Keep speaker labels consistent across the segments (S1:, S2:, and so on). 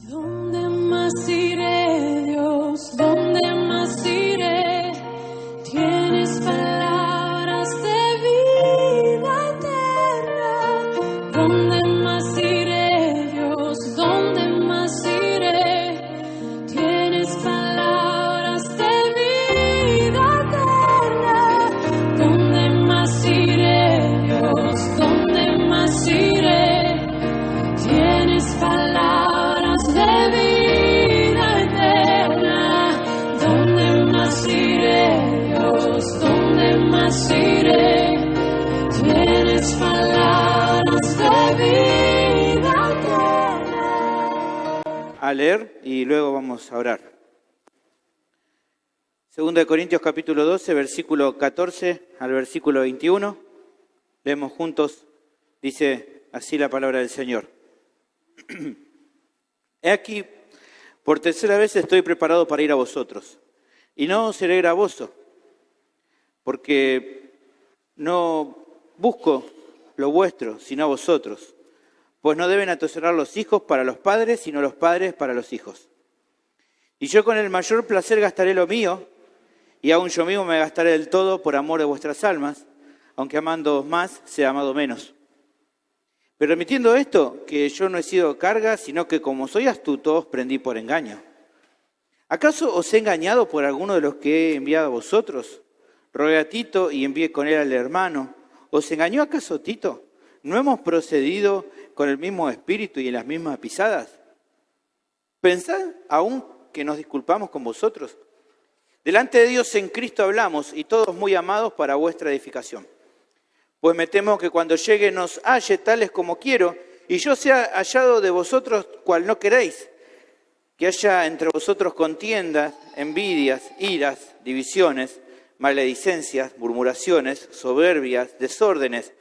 S1: ¿Dónde más iré, Dios? ¿Dónde más iré? Tienes palabras de vida eterna. ¿Dónde más iré, Dios? ¿Dónde más iré? Tienes palabras de vida eterna. ¿Dónde más iré, Dios? ¿Dónde más iré? Tienes palabras de vida eterna. ¿Dónde más iré, Dios? ¿Dónde más iré? Tienes palabras de vida eterna.
S2: A leer y luego vamos a orar. 2 de Corintios capítulo 12, versículo 14 al versículo 21. Leemos juntos, dice así la palabra del Señor. He aquí, por tercera vez estoy preparado para ir a vosotros, y no seré gravoso, porque no busco lo vuestro, sino a vosotros, pues no deben atesorar los hijos para los padres, sino los padres para los hijos. Y yo con el mayor placer gastaré lo mío, y aun yo mismo me gastaré del todo por amor de vuestras almas, aunque amándoos más, sea amado menos. Pero admitiendo esto, que yo no he sido carga, sino que como soy astuto, os prendí por engaño. ¿Acaso os he engañado por alguno de los que he enviado a vosotros? Rogué a Tito y envié con él al hermano. ¿Os engañó acaso Tito? ¿No hemos procedido con el mismo espíritu y en las mismas pisadas? Pensad aún que nos disculpamos con vosotros. Delante de Dios en Cristo hablamos, y todos muy amados para vuestra edificación. Pues me temo que cuando llegue nos halle tales como quiero, y yo sea hallado de vosotros cual no queréis, que haya entre vosotros contiendas, envidias, iras, divisiones, maledicencias, murmuraciones, soberbias, desórdenes,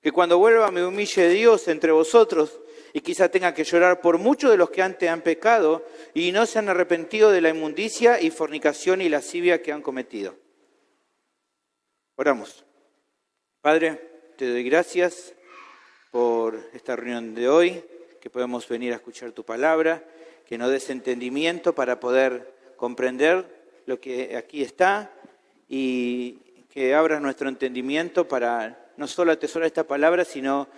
S2: que cuando vuelva me humille Dios entre vosotros, y quizá tenga que llorar por muchos de los que antes han pecado, y no se han arrepentido de la inmundicia y fornicación y lascivia que han cometido. Oramos. Padre, te doy gracias por esta reunión de hoy, que podemos venir a escuchar tu palabra, que nos des entendimiento para poder comprender lo que aquí está y que abras nuestro entendimiento para no solo atesorar esta palabra, sino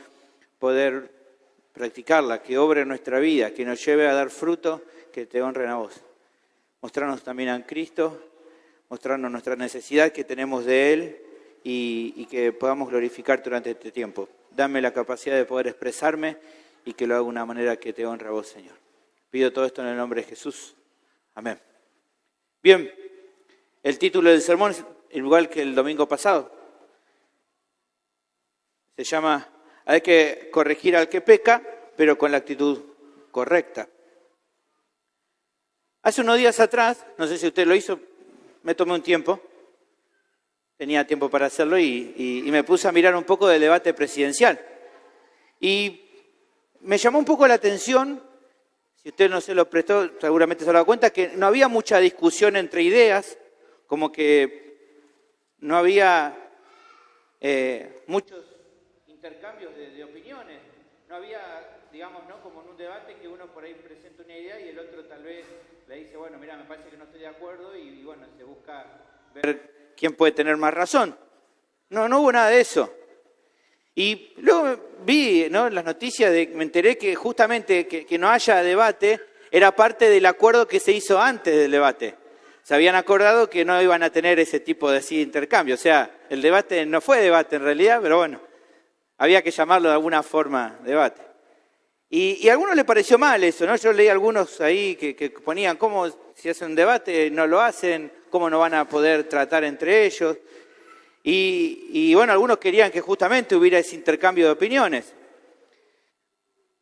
S2: poder practicarla, que obre en nuestra vida, que nos lleve a dar fruto, que te honren a vos. Mostrarnos también a Cristo, mostrarnos nuestra necesidad que tenemos de Él, y que podamos glorificarte durante este tiempo. Dame la capacidad de poder expresarme y que lo haga de una manera que te honre a vos, Señor. Pido todo esto en el nombre de Jesús. Amén. Bien, el título del sermón es igual que el domingo pasado. Se llama Hay que corregir al que peca, pero con la actitud correcta. Hace unos días atrás, no sé si usted lo hizo, me tomé un tiempo. Tenía tiempo para hacerlo y me puse a mirar un poco del debate presidencial. Y me llamó un poco la atención, si usted no se lo prestó, seguramente se lo da cuenta, que no había mucha discusión entre ideas, como que no había muchos intercambios de opiniones. No había, digamos, ¿no? Como en un debate que uno por ahí presenta una idea y el otro tal vez le dice, bueno, mira, me parece que no estoy de acuerdo y bueno, se busca ver quién puede tener más razón. No hubo nada de eso. Y luego vi, ¿no?, las noticias, me enteré que justamente que no haya debate era parte del acuerdo que se hizo antes del debate. Se habían acordado que no iban a tener ese tipo de intercambio. O sea, el debate no fue debate en realidad, pero bueno, había que llamarlo de alguna forma debate. Y a algunos les pareció mal eso, ¿no? Yo leí algunos ahí que ponían, ¿cómo si hacen un debate no lo hacen? ¿Cómo no van a poder tratar entre ellos? Y bueno, algunos querían que justamente hubiera ese intercambio de opiniones.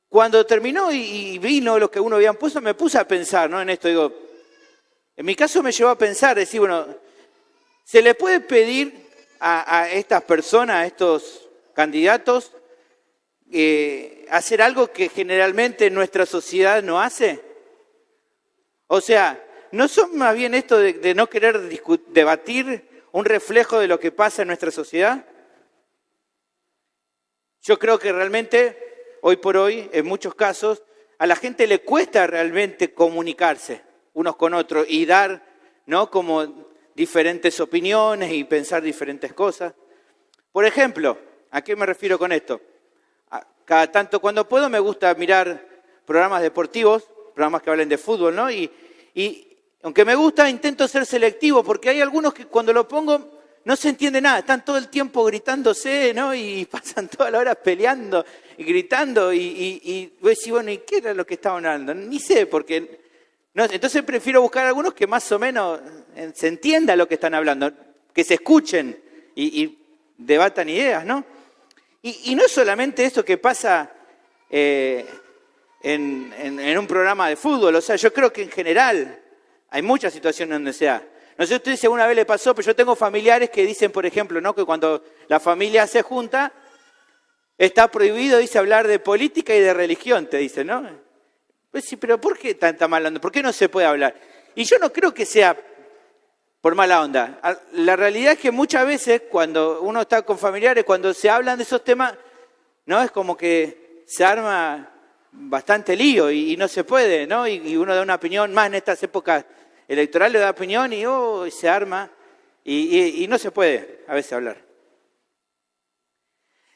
S2: Cuando terminó y vino lo que uno habían puesto, me puse a pensar, ¿no?, en esto. Digo, en mi caso me llevó a pensar, decir, bueno, ¿se le puede pedir a estas personas, a estos candidatos, hacer algo que generalmente nuestra sociedad no hace? O sea, ¿no son más bien esto de no querer debatir un reflejo de lo que pasa en nuestra sociedad? Yo creo que realmente, hoy por hoy, en muchos casos, a la gente le cuesta realmente comunicarse unos con otros y dar, ¿no?, como diferentes opiniones y pensar diferentes cosas. Por ejemplo, ¿a qué me refiero con esto? Cada tanto cuando puedo me gusta mirar programas deportivos, programas que hablen de fútbol, ¿no? Y aunque me gusta, intento ser selectivo, porque hay algunos que cuando lo pongo no se entiende nada, están todo el tiempo gritándose, ¿no? Y pasan todas las horas peleando y gritando, y voy a decir, bueno, ¿y qué era lo que estaban hablando? Ni sé, porque no, entonces prefiero buscar algunos que más o menos se entienda lo que están hablando, que se escuchen y debatan ideas, ¿no? Y no es solamente esto que pasa en un programa de fútbol, o sea, yo creo que en general hay muchas situaciones donde se da. No sé si a ustedes si alguna vez le pasó, pero yo tengo familiares que dicen, por ejemplo, ¿no?, que cuando la familia se junta, está prohibido, dice, hablar de política y de religión, te dicen, ¿no? Pues sí, pero ¿por qué tanta mala onda? ¿Por qué no se puede hablar? Y yo no creo que sea por mala onda. La realidad es que muchas veces cuando uno está con familiares, cuando se hablan de esos temas, no es como que se arma bastante lío y no se puede, ¿no? Y uno da una opinión, más en estas épocas electorales da opinión y se arma y no se puede a veces hablar.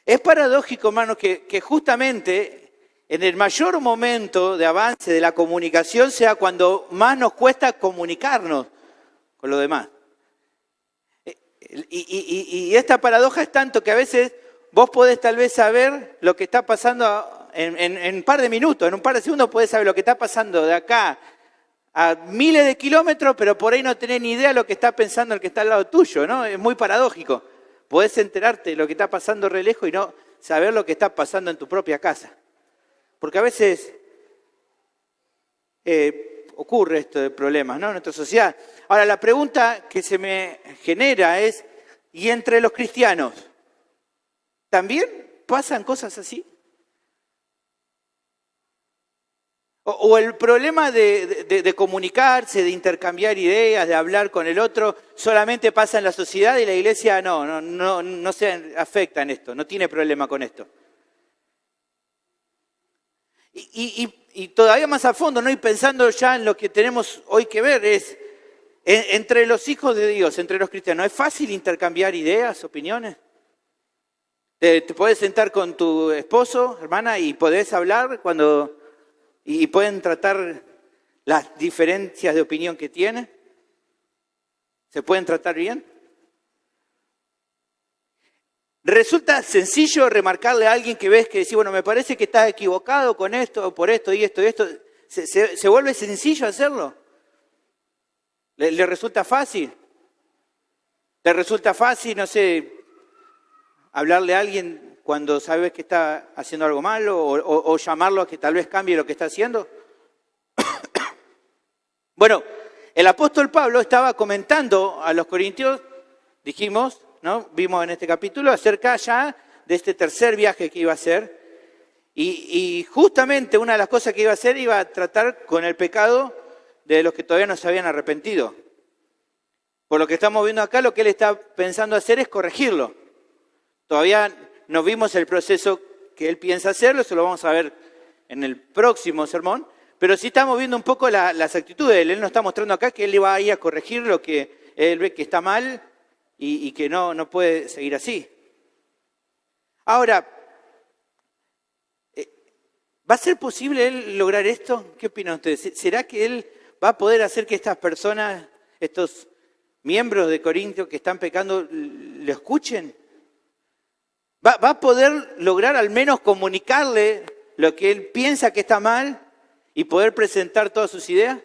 S2: Es paradójico, hermano, que justamente en el mayor momento de avance de la comunicación sea cuando más nos cuesta comunicarnos con los demás. Y esta paradoja es tanto que a veces vos podés tal vez saber lo que está pasando en un par de minutos, en un par de segundos podés saber lo que está pasando de acá a miles de kilómetros, pero por ahí no tenés ni idea de lo que está pensando el que está al lado tuyo, ¿no? Es muy paradójico. Podés enterarte de lo que está pasando re lejos y no saber lo que está pasando en tu propia casa. Porque a veces ocurre esto de problemas, ¿no?, en nuestra sociedad. Ahora, la pregunta que se me genera es, ¿y entre los cristianos también pasan cosas así? O el problema de comunicarse, de intercambiar ideas, de hablar con el otro, solamente pasa en la sociedad y la iglesia no se afecta en esto, no tiene problema con esto. Y todavía más a fondo, ¿no?, y pensando ya en lo que tenemos hoy que ver, es entre los hijos de Dios, entre los cristianos, ¿es fácil intercambiar ideas, opiniones? Te podés sentar con tu esposo, hermana, y podés hablar y pueden tratar las diferencias de opinión que tienen. ¿Se pueden tratar bien? Resulta sencillo remarcarle a alguien que ves que dice, bueno, me parece que estás equivocado con esto, por esto y esto y esto. ¿Se vuelve sencillo hacerlo? ¿Le resulta fácil? ¿Te resulta fácil, no sé, hablarle a alguien cuando sabes que está haciendo algo malo o llamarlo a que tal vez cambie lo que está haciendo? Bueno, el apóstol Pablo estaba comentando a los corintios, dijimos, ¿no?, vimos en este capítulo, acerca ya de este tercer viaje que iba a hacer. Y justamente una de las cosas que iba a hacer iba a tratar con el pecado de los que todavía no se habían arrepentido. Por lo que estamos viendo acá, lo que él está pensando hacer es corregirlo. Todavía no vimos el proceso que él piensa hacerlo, eso lo vamos a ver en el próximo sermón, pero sí estamos viendo un poco las actitudes de él. Él nos está mostrando acá que él va a ir a corregir lo que él ve que está mal y que no puede seguir así. Ahora, ¿va a ser posible él lograr esto? ¿Qué opinan ustedes? ¿Será que él va a poder hacer que estas personas, estos miembros de Corinto que están pecando, lo escuchen? ¿Va a poder lograr al menos comunicarle lo que él piensa que está mal y poder presentar todas sus ideas?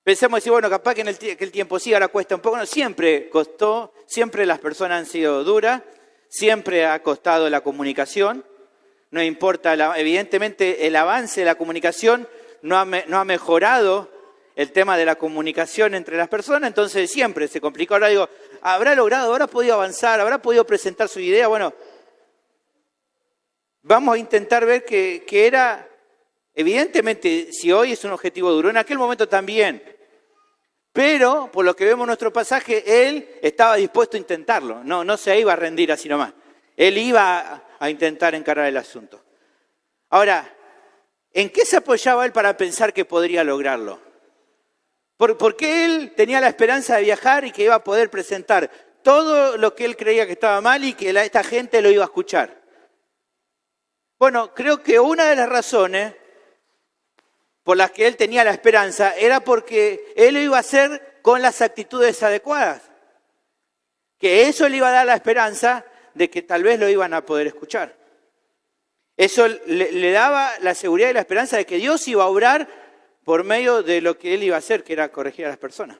S2: Pensemos decir, bueno, capaz que que el tiempo sí, ahora cuesta un poco. No, siempre costó, siempre las personas han sido duras, siempre ha costado la comunicación. No importa, evidentemente el avance de la comunicación no ha mejorado el tema de la comunicación entre las personas, entonces siempre se complicó. Ahora digo, ¿habrá logrado, habrá podido avanzar, habrá podido presentar su idea? Bueno, vamos a intentar ver que era, evidentemente, si hoy es un objetivo duro, en aquel momento también. Pero, por lo que vemos en nuestro pasaje, él estaba dispuesto a intentarlo, no se iba a rendir así nomás. Él iba a intentar encarar el asunto. Ahora, ¿en qué se apoyaba él para pensar que podría lograrlo? Porque él tenía la esperanza de viajar y que iba a poder presentar todo lo que él creía que estaba mal y que esta gente lo iba a escuchar. Bueno, creo que una de las razones por las que él tenía la esperanza era porque él lo iba a hacer con las actitudes adecuadas. Que eso le iba a dar la esperanza de que tal vez lo iban a poder escuchar. Eso le daba la seguridad y la esperanza de que Dios iba a obrar por medio de lo que él iba a hacer, que era corregir a las personas.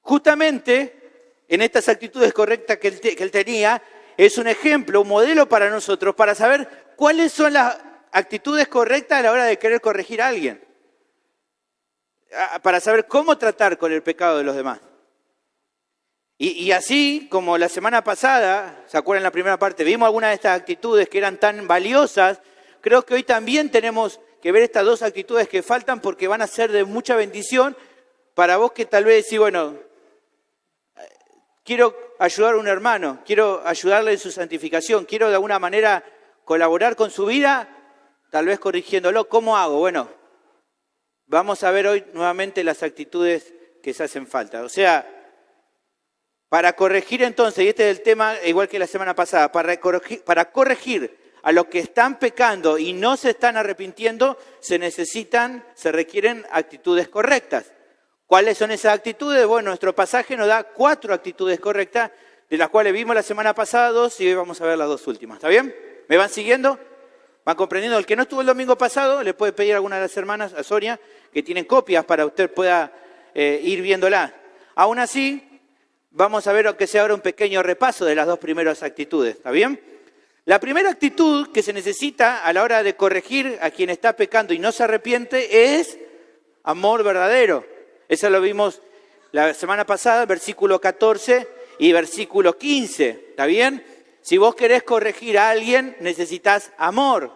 S2: Justamente en estas actitudes correctas que él tenía, es un ejemplo, un modelo para nosotros, para saber cuáles son las actitudes correctas a la hora de querer corregir a alguien. Para saber cómo tratar con el pecado de los demás. Y así como la semana pasada, ¿se acuerdan en la primera parte? Vimos algunas de estas actitudes que eran tan valiosas. Creo que hoy también tenemos que ver estas dos actitudes que faltan porque van a ser de mucha bendición para vos que tal vez decís, bueno, quiero ayudar a un hermano, quiero ayudarle en su santificación, quiero de alguna manera colaborar con su vida, tal vez corrigiéndolo. ¿Cómo hago? Bueno, vamos a ver hoy nuevamente las actitudes que se hacen falta. O sea, para corregir entonces, y este es el tema igual que la semana pasada, para corregir a los que están pecando y no se están arrepintiendo, se requieren actitudes correctas. ¿Cuáles son esas actitudes? Bueno, nuestro pasaje nos da 4 actitudes correctas, de las cuales vimos la semana pasada 2 y hoy vamos a ver las 2 últimas. ¿Está bien? ¿Me van siguiendo? ¿Van comprendiendo? El que no estuvo el domingo pasado, le puede pedir a alguna de las hermanas, a Sonia, que tienen copias para que usted pueda ir viéndola. Aún así, vamos a ver, aunque sea ahora, un pequeño repaso de las 2 primeras actitudes. ¿Está bien? La primera actitud que se necesita a la hora de corregir a quien está pecando y no se arrepiente es amor verdadero. Eso lo vimos la semana pasada, versículo 14 y versículo 15. ¿Está bien? Si vos querés corregir a alguien, necesitas amor.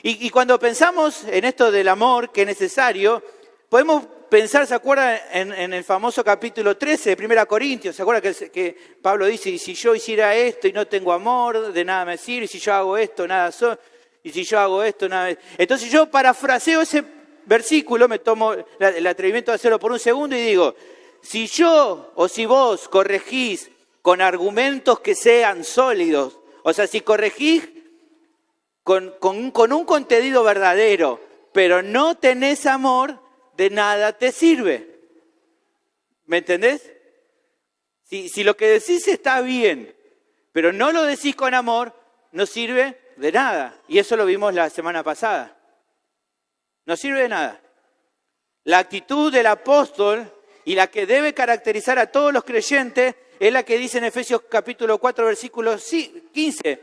S2: Y cuando pensamos en esto del amor que es necesario, podemos pensar, ¿se acuerdan? En el famoso capítulo 13 de 1 Corintios, ¿se acuerdan que Pablo dice, y si yo hiciera esto y no tengo amor, de nada me sirve, y si yo hago esto, nada soy, y si yo hago esto, nada... Entonces yo parafraseo ese versículo, me tomo el atrevimiento de hacerlo por un segundo y digo, si yo o si vos corregís con argumentos que sean sólidos, o sea, si corregís con un contenido verdadero, pero no tenés amor, de nada te sirve. ¿Me entendés? Si lo que decís está bien, pero no lo decís con amor, no sirve de nada. Y eso lo vimos la semana pasada. No sirve de nada. La actitud del apóstol y la que debe caracterizar a todos los creyentes es la que dice en Efesios capítulo 4, versículo 15.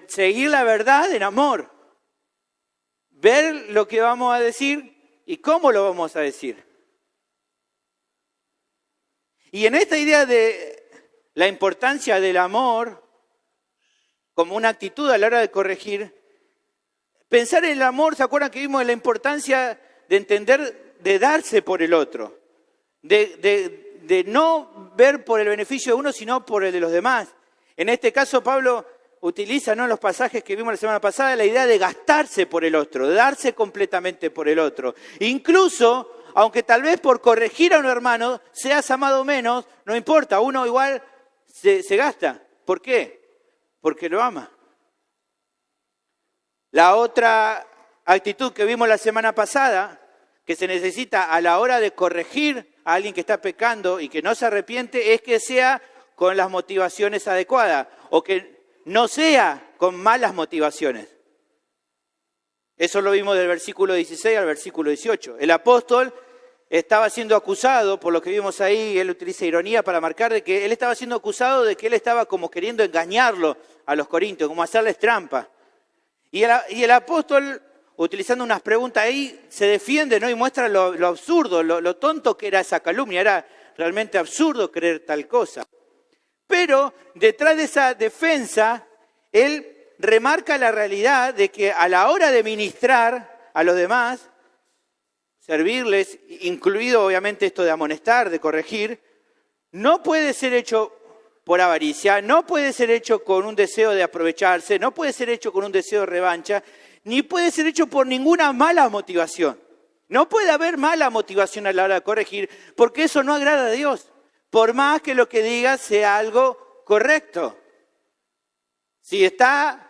S2: Seguir la verdad en amor. Ver lo que vamos a decir y cómo lo vamos a decir. Y en esta idea de la importancia del amor como una actitud a la hora de corregir, pensar en el amor, ¿se acuerdan que vimos la importancia de entender, de darse por el otro? De no ver por el beneficio de uno, sino por el de los demás. En este caso, Pablo utiliza, ¿no?, en los pasajes que vimos la semana pasada, la idea de gastarse por el otro, de darse completamente por el otro. Incluso, aunque tal vez por corregir a un hermano seas amado menos, no importa, uno igual se gasta. ¿Por qué? Porque lo ama. La otra actitud que vimos la semana pasada, que se necesita a la hora de corregir a alguien que está pecando y que no se arrepiente, es que sea con las motivaciones adecuadas o que no sea con malas motivaciones. Eso lo vimos del versículo 16 al versículo 18. El apóstol estaba siendo acusado, por lo que vimos ahí, él utiliza ironía para marcar de que él estaba siendo acusado de que él estaba como queriendo engañarlo a los corintios, como hacerles trampa. Y el apóstol, utilizando unas preguntas ahí, se defiende, ¿no?, y muestra lo absurdo, lo tonto que era esa calumnia. Era realmente absurdo creer tal cosa. Pero detrás de esa defensa, él remarca la realidad de que a la hora de ministrar a los demás, servirles, incluido obviamente esto de amonestar, de corregir, no puede ser hecho por avaricia, no puede ser hecho con un deseo de aprovecharse, no puede ser hecho con un deseo de revancha, ni puede ser hecho por ninguna mala motivación. No puede haber mala motivación a la hora de corregir, porque eso no agrada a Dios, por más que lo que diga sea algo correcto. Si está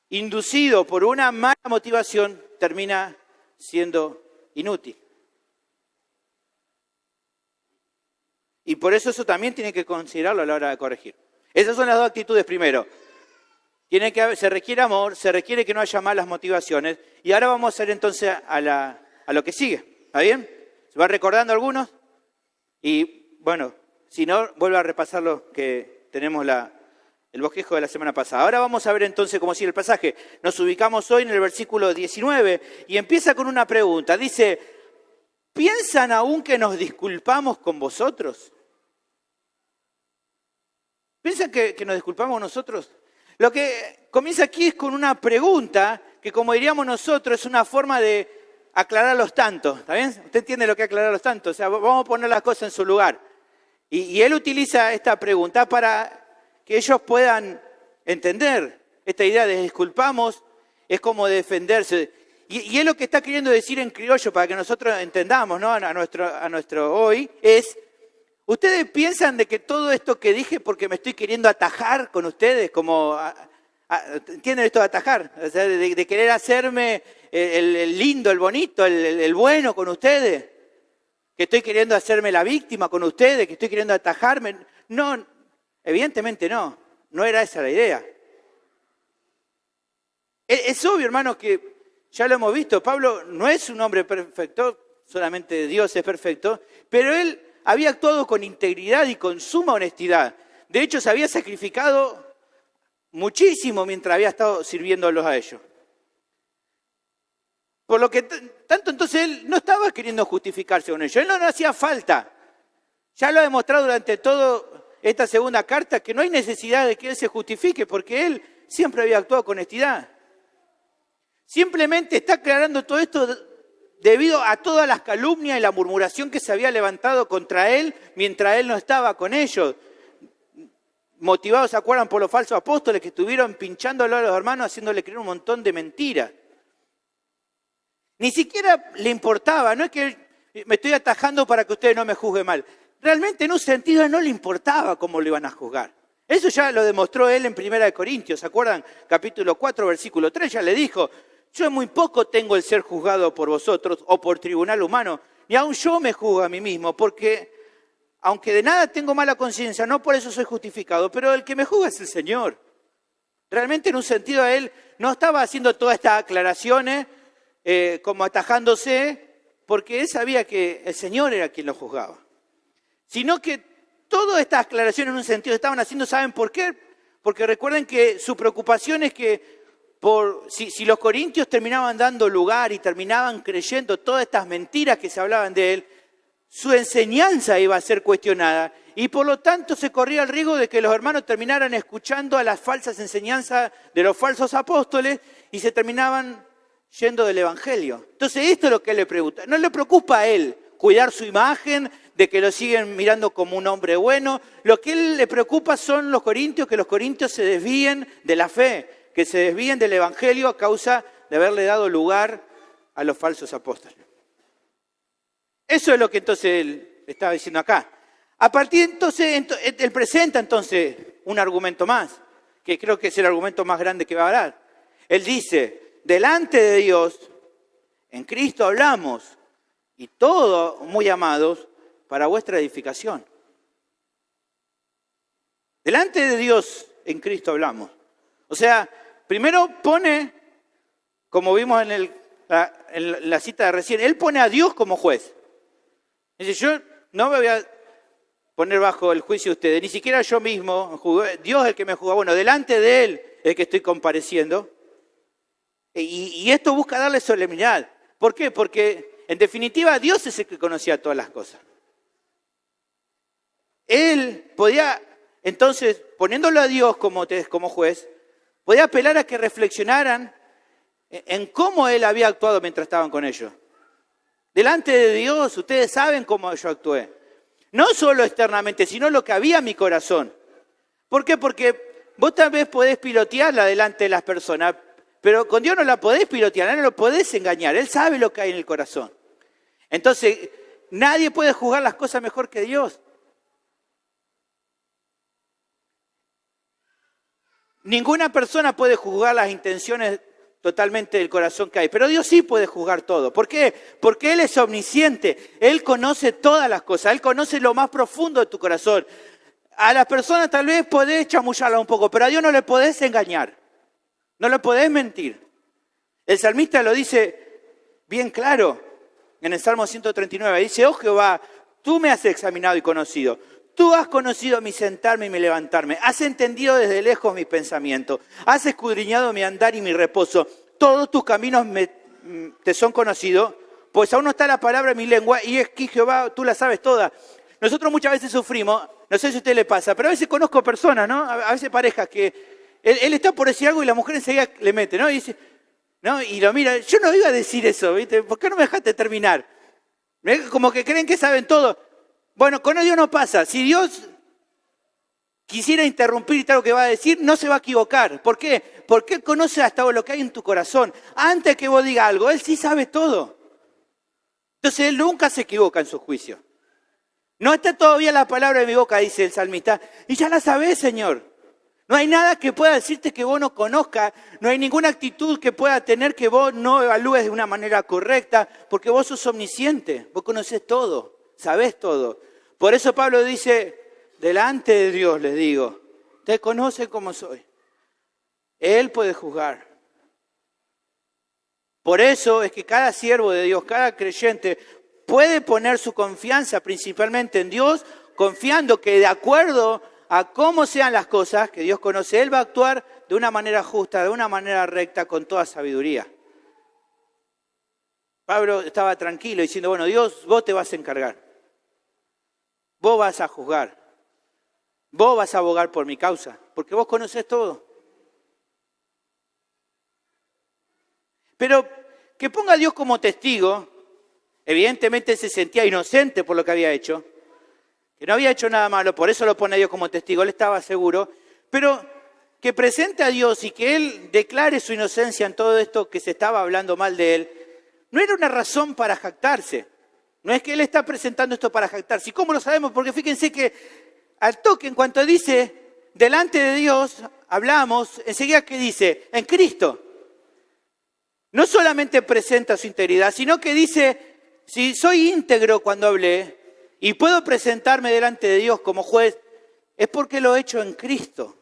S2: inducido por una mala motivación, termina siendo inútil. Y por eso también tiene que considerarlo a la hora de corregir. Esas son las dos actitudes primero. Se requiere amor, se requiere que no haya malas motivaciones. Y ahora vamos a ir entonces a lo que sigue. ¿Está bien? ¿Se va recordando algunos? Y bueno, si no, vuelvo a repasar lo que tenemos el bosquejo de la semana pasada. Ahora vamos a ver entonces cómo sigue el pasaje. Nos ubicamos hoy en el versículo 19 y empieza con una pregunta. Dice, ¿piensan aún que nos disculpamos con vosotros? ¿Piensan que nos disculpamos nosotros? Lo que comienza aquí es con una pregunta que, como diríamos nosotros, es una forma de aclarar los tantos. ¿Está bien? ¿Usted entiende lo que es aclarar los tantos? O sea, vamos a poner las cosas en su lugar. Y él utiliza esta pregunta para que ellos puedan entender esta idea de disculpamos, es como defenderse. Y él lo que está queriendo decir en criollo, para que nosotros entendamos, ¿no? a nuestro hoy, es, ¿ustedes piensan de que todo esto que dije porque me estoy queriendo atajar con ustedes? ¿Entienden esto de atajar? O sea, de querer hacerme el lindo, el bonito, el bueno con ustedes. Que estoy queriendo hacerme la víctima con ustedes, que estoy queriendo atajarme. No, evidentemente no era esa la idea. Es obvio, hermanos, que ya lo hemos visto, Pablo no es un hombre perfecto, solamente Dios es perfecto, pero él había actuado con integridad y con suma honestidad. De hecho, se había sacrificado muchísimo mientras había estado sirviéndolos a ellos. Por lo que tanto entonces él no estaba queriendo justificarse con ellos, él no hacía falta. Ya lo ha demostrado durante toda esta segunda carta que no hay necesidad de que él se justifique porque él siempre había actuado con honestidad. Simplemente está aclarando todo esto debido a todas las calumnias y la murmuración que se había levantado contra él mientras él no estaba con ellos. Motivados, ¿se acuerdan? Por los falsos apóstoles que estuvieron pinchándolo a los hermanos, haciéndole creer un montón de mentiras. Ni siquiera le importaba, no es que me estoy atajando para que ustedes no me juzguen mal. Realmente en un sentido no le importaba cómo lo iban a juzgar. Eso ya lo demostró él en 1 Corintios, ¿se acuerdan? Capítulo 4, versículo 3, ya le dijo, yo en muy poco tengo el ser juzgado por vosotros o por tribunal humano, ni aun yo me juzgo a mí mismo, porque aunque de nada tengo mala conciencia, no por eso soy justificado, pero el que me juzga es el Señor. Realmente en un sentido él no estaba haciendo todas estas aclaraciones como atajándose, porque él sabía que el Señor era quien lo juzgaba. Sino que todas estas aclaraciones en un sentido estaban haciendo, ¿saben por qué? Porque recuerden que su preocupación es que si los corintios terminaban dando lugar y terminaban creyendo todas estas mentiras que se hablaban de él, su enseñanza iba a ser cuestionada y por lo tanto se corría el riesgo de que los hermanos terminaran escuchando a las falsas enseñanzas de los falsos apóstoles y se terminaban yendo del evangelio. Entonces esto es lo que él le pregunta. No le preocupa a él cuidar su imagen, de que lo siguen mirando como un hombre bueno. Lo que él le preocupa son los corintios, que los corintios se desvíen de la fe, que se desvíen del evangelio a causa de haberle dado lugar a los falsos apóstoles. Eso es lo que entonces él estaba diciendo acá. A partir de entonces, él presenta entonces un argumento más, que creo que es el argumento más grande que va a dar. Él dice, delante de Dios, en Cristo hablamos, y todos muy amados, para vuestra edificación. Delante de Dios, en Cristo hablamos. O sea, primero pone, como vimos en la cita de recién, él pone a Dios como juez. Dice, yo no me voy a poner bajo el juicio de ustedes, ni siquiera yo mismo, Dios es el que me juzga. Bueno, delante de él es el que estoy compareciendo. Y esto busca darle solemnidad. ¿Por qué? Porque en definitiva Dios es el que conocía todas las cosas. Él podía, entonces, poniéndolo a Dios como juez, podía apelar a que reflexionaran en cómo él había actuado mientras estaban con ellos. Delante de Dios, ustedes saben cómo yo actué. No solo externamente, sino lo que había en mi corazón. ¿Por qué? Porque vos tal vez podés pilotearla delante de las personas, pero con Dios no la podés pilotear, no lo podés engañar. Él sabe lo que hay en el corazón. Entonces, nadie puede juzgar las cosas mejor que Dios. Ninguna persona puede juzgar las intenciones totalmente del corazón que hay, pero Dios sí puede juzgar todo. ¿Por qué? Porque Él es omnisciente, Él conoce todas las cosas, Él conoce lo más profundo de tu corazón. A las personas tal vez podés chamullarla un poco, pero a Dios no le podés engañar, no le podés mentir. El salmista lo dice bien claro en el Salmo 139, dice: oh Jehová, tú me has examinado y conocido. Tú has conocido mi sentarme y mi levantarme. Has entendido desde lejos mis pensamientos. Has escudriñado mi andar y mi reposo. Todos tus caminos te son conocidos, pues aún no está la palabra en mi lengua, y es que Jehová, tú la sabes toda. Nosotros muchas veces sufrimos, no sé si a usted le pasa, pero a veces conozco personas, ¿no? A veces parejas que él está por decir algo y la mujer enseguida le mete, ¿no? Y dice, ¿no? Y lo mira, yo no iba a decir eso, ¿viste? ¿Por qué no me dejaste terminar? Como que creen que saben todo. Bueno, con Dios no pasa. Si Dios quisiera interrumpir y tal lo que va a decir, no se va a equivocar. ¿Por qué? Porque Él conoce hasta lo que hay en tu corazón. Antes que vos digas algo, Él sí sabe todo. Entonces Él nunca se equivoca en su juicio. No está todavía la palabra de mi boca, dice el salmista. Y ya la sabés, Señor. No hay nada que pueda decirte que vos no conozcas. No hay ninguna actitud que pueda tener que vos no evalúes de una manera correcta. Porque vos sos omnisciente. Vos conocés todo. Sabés todo. Por eso Pablo dice, delante de Dios les digo, te conoce como soy. Él puede juzgar. Por eso es que cada siervo de Dios, cada creyente, puede poner su confianza principalmente en Dios, confiando que de acuerdo a cómo sean las cosas que Dios conoce, Él va a actuar de una manera justa, de una manera recta, con toda sabiduría. Pablo estaba tranquilo diciendo, bueno, Dios, vos te vas a encargar. Vos vas a juzgar, vos vas a abogar por mi causa, porque vos conocés todo. Pero que ponga a Dios como testigo, evidentemente se sentía inocente por lo que había hecho, que no había hecho nada malo, por eso lo pone a Dios como testigo, él estaba seguro, pero que presente a Dios y que Él declare su inocencia en todo esto que se estaba hablando mal de Él, no era una razón para jactarse. No es que Él está presentando esto para jactarse. ¿Y cómo lo sabemos? Porque fíjense que al toque, en cuanto dice, delante de Dios, hablamos, enseguida que dice, en Cristo. No solamente presenta su integridad, sino que dice, si soy íntegro cuando hablé y puedo presentarme delante de Dios como juez, es porque lo he hecho en Cristo.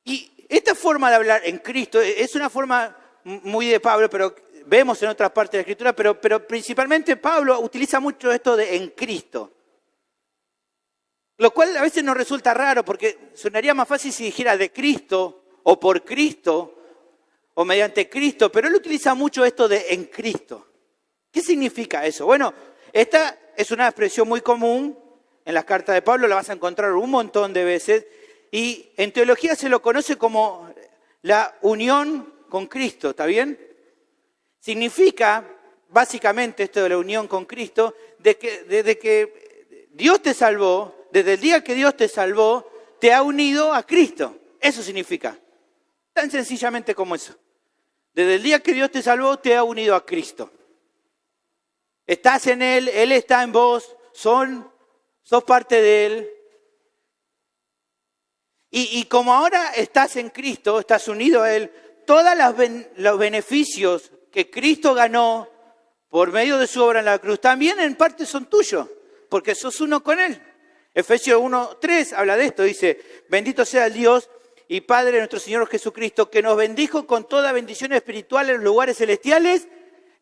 S2: Y esta forma de hablar en Cristo es una forma muy de Pablo, pero vemos en otras partes de la Escritura, pero principalmente Pablo utiliza mucho esto de en Cristo. Lo cual a veces nos resulta raro, porque sonaría más fácil si dijera de Cristo, o por Cristo, o mediante Cristo, pero él utiliza mucho esto de en Cristo. ¿Qué significa eso? Bueno, esta es una expresión muy común en las cartas de Pablo, la vas a encontrar un montón de veces, y en teología se lo conoce como la unión con Cristo, ¿está bien? Significa, básicamente, esto de la unión con Cristo, desde que Dios te salvó, desde el día que Dios te salvó, te ha unido a Cristo. Eso significa. Tan sencillamente como eso. Desde el día que Dios te salvó, te ha unido a Cristo. Estás en Él, Él está en vos, sos parte de Él. Y como ahora estás en Cristo, estás unido a Él, todos los beneficios que Cristo ganó por medio de su obra en la cruz, también en parte son tuyos, porque sos uno con Él. Efesios 1:3 habla de esto, dice, bendito sea el Dios y Padre de nuestro Señor Jesucristo, que nos bendijo con toda bendición espiritual en los lugares celestiales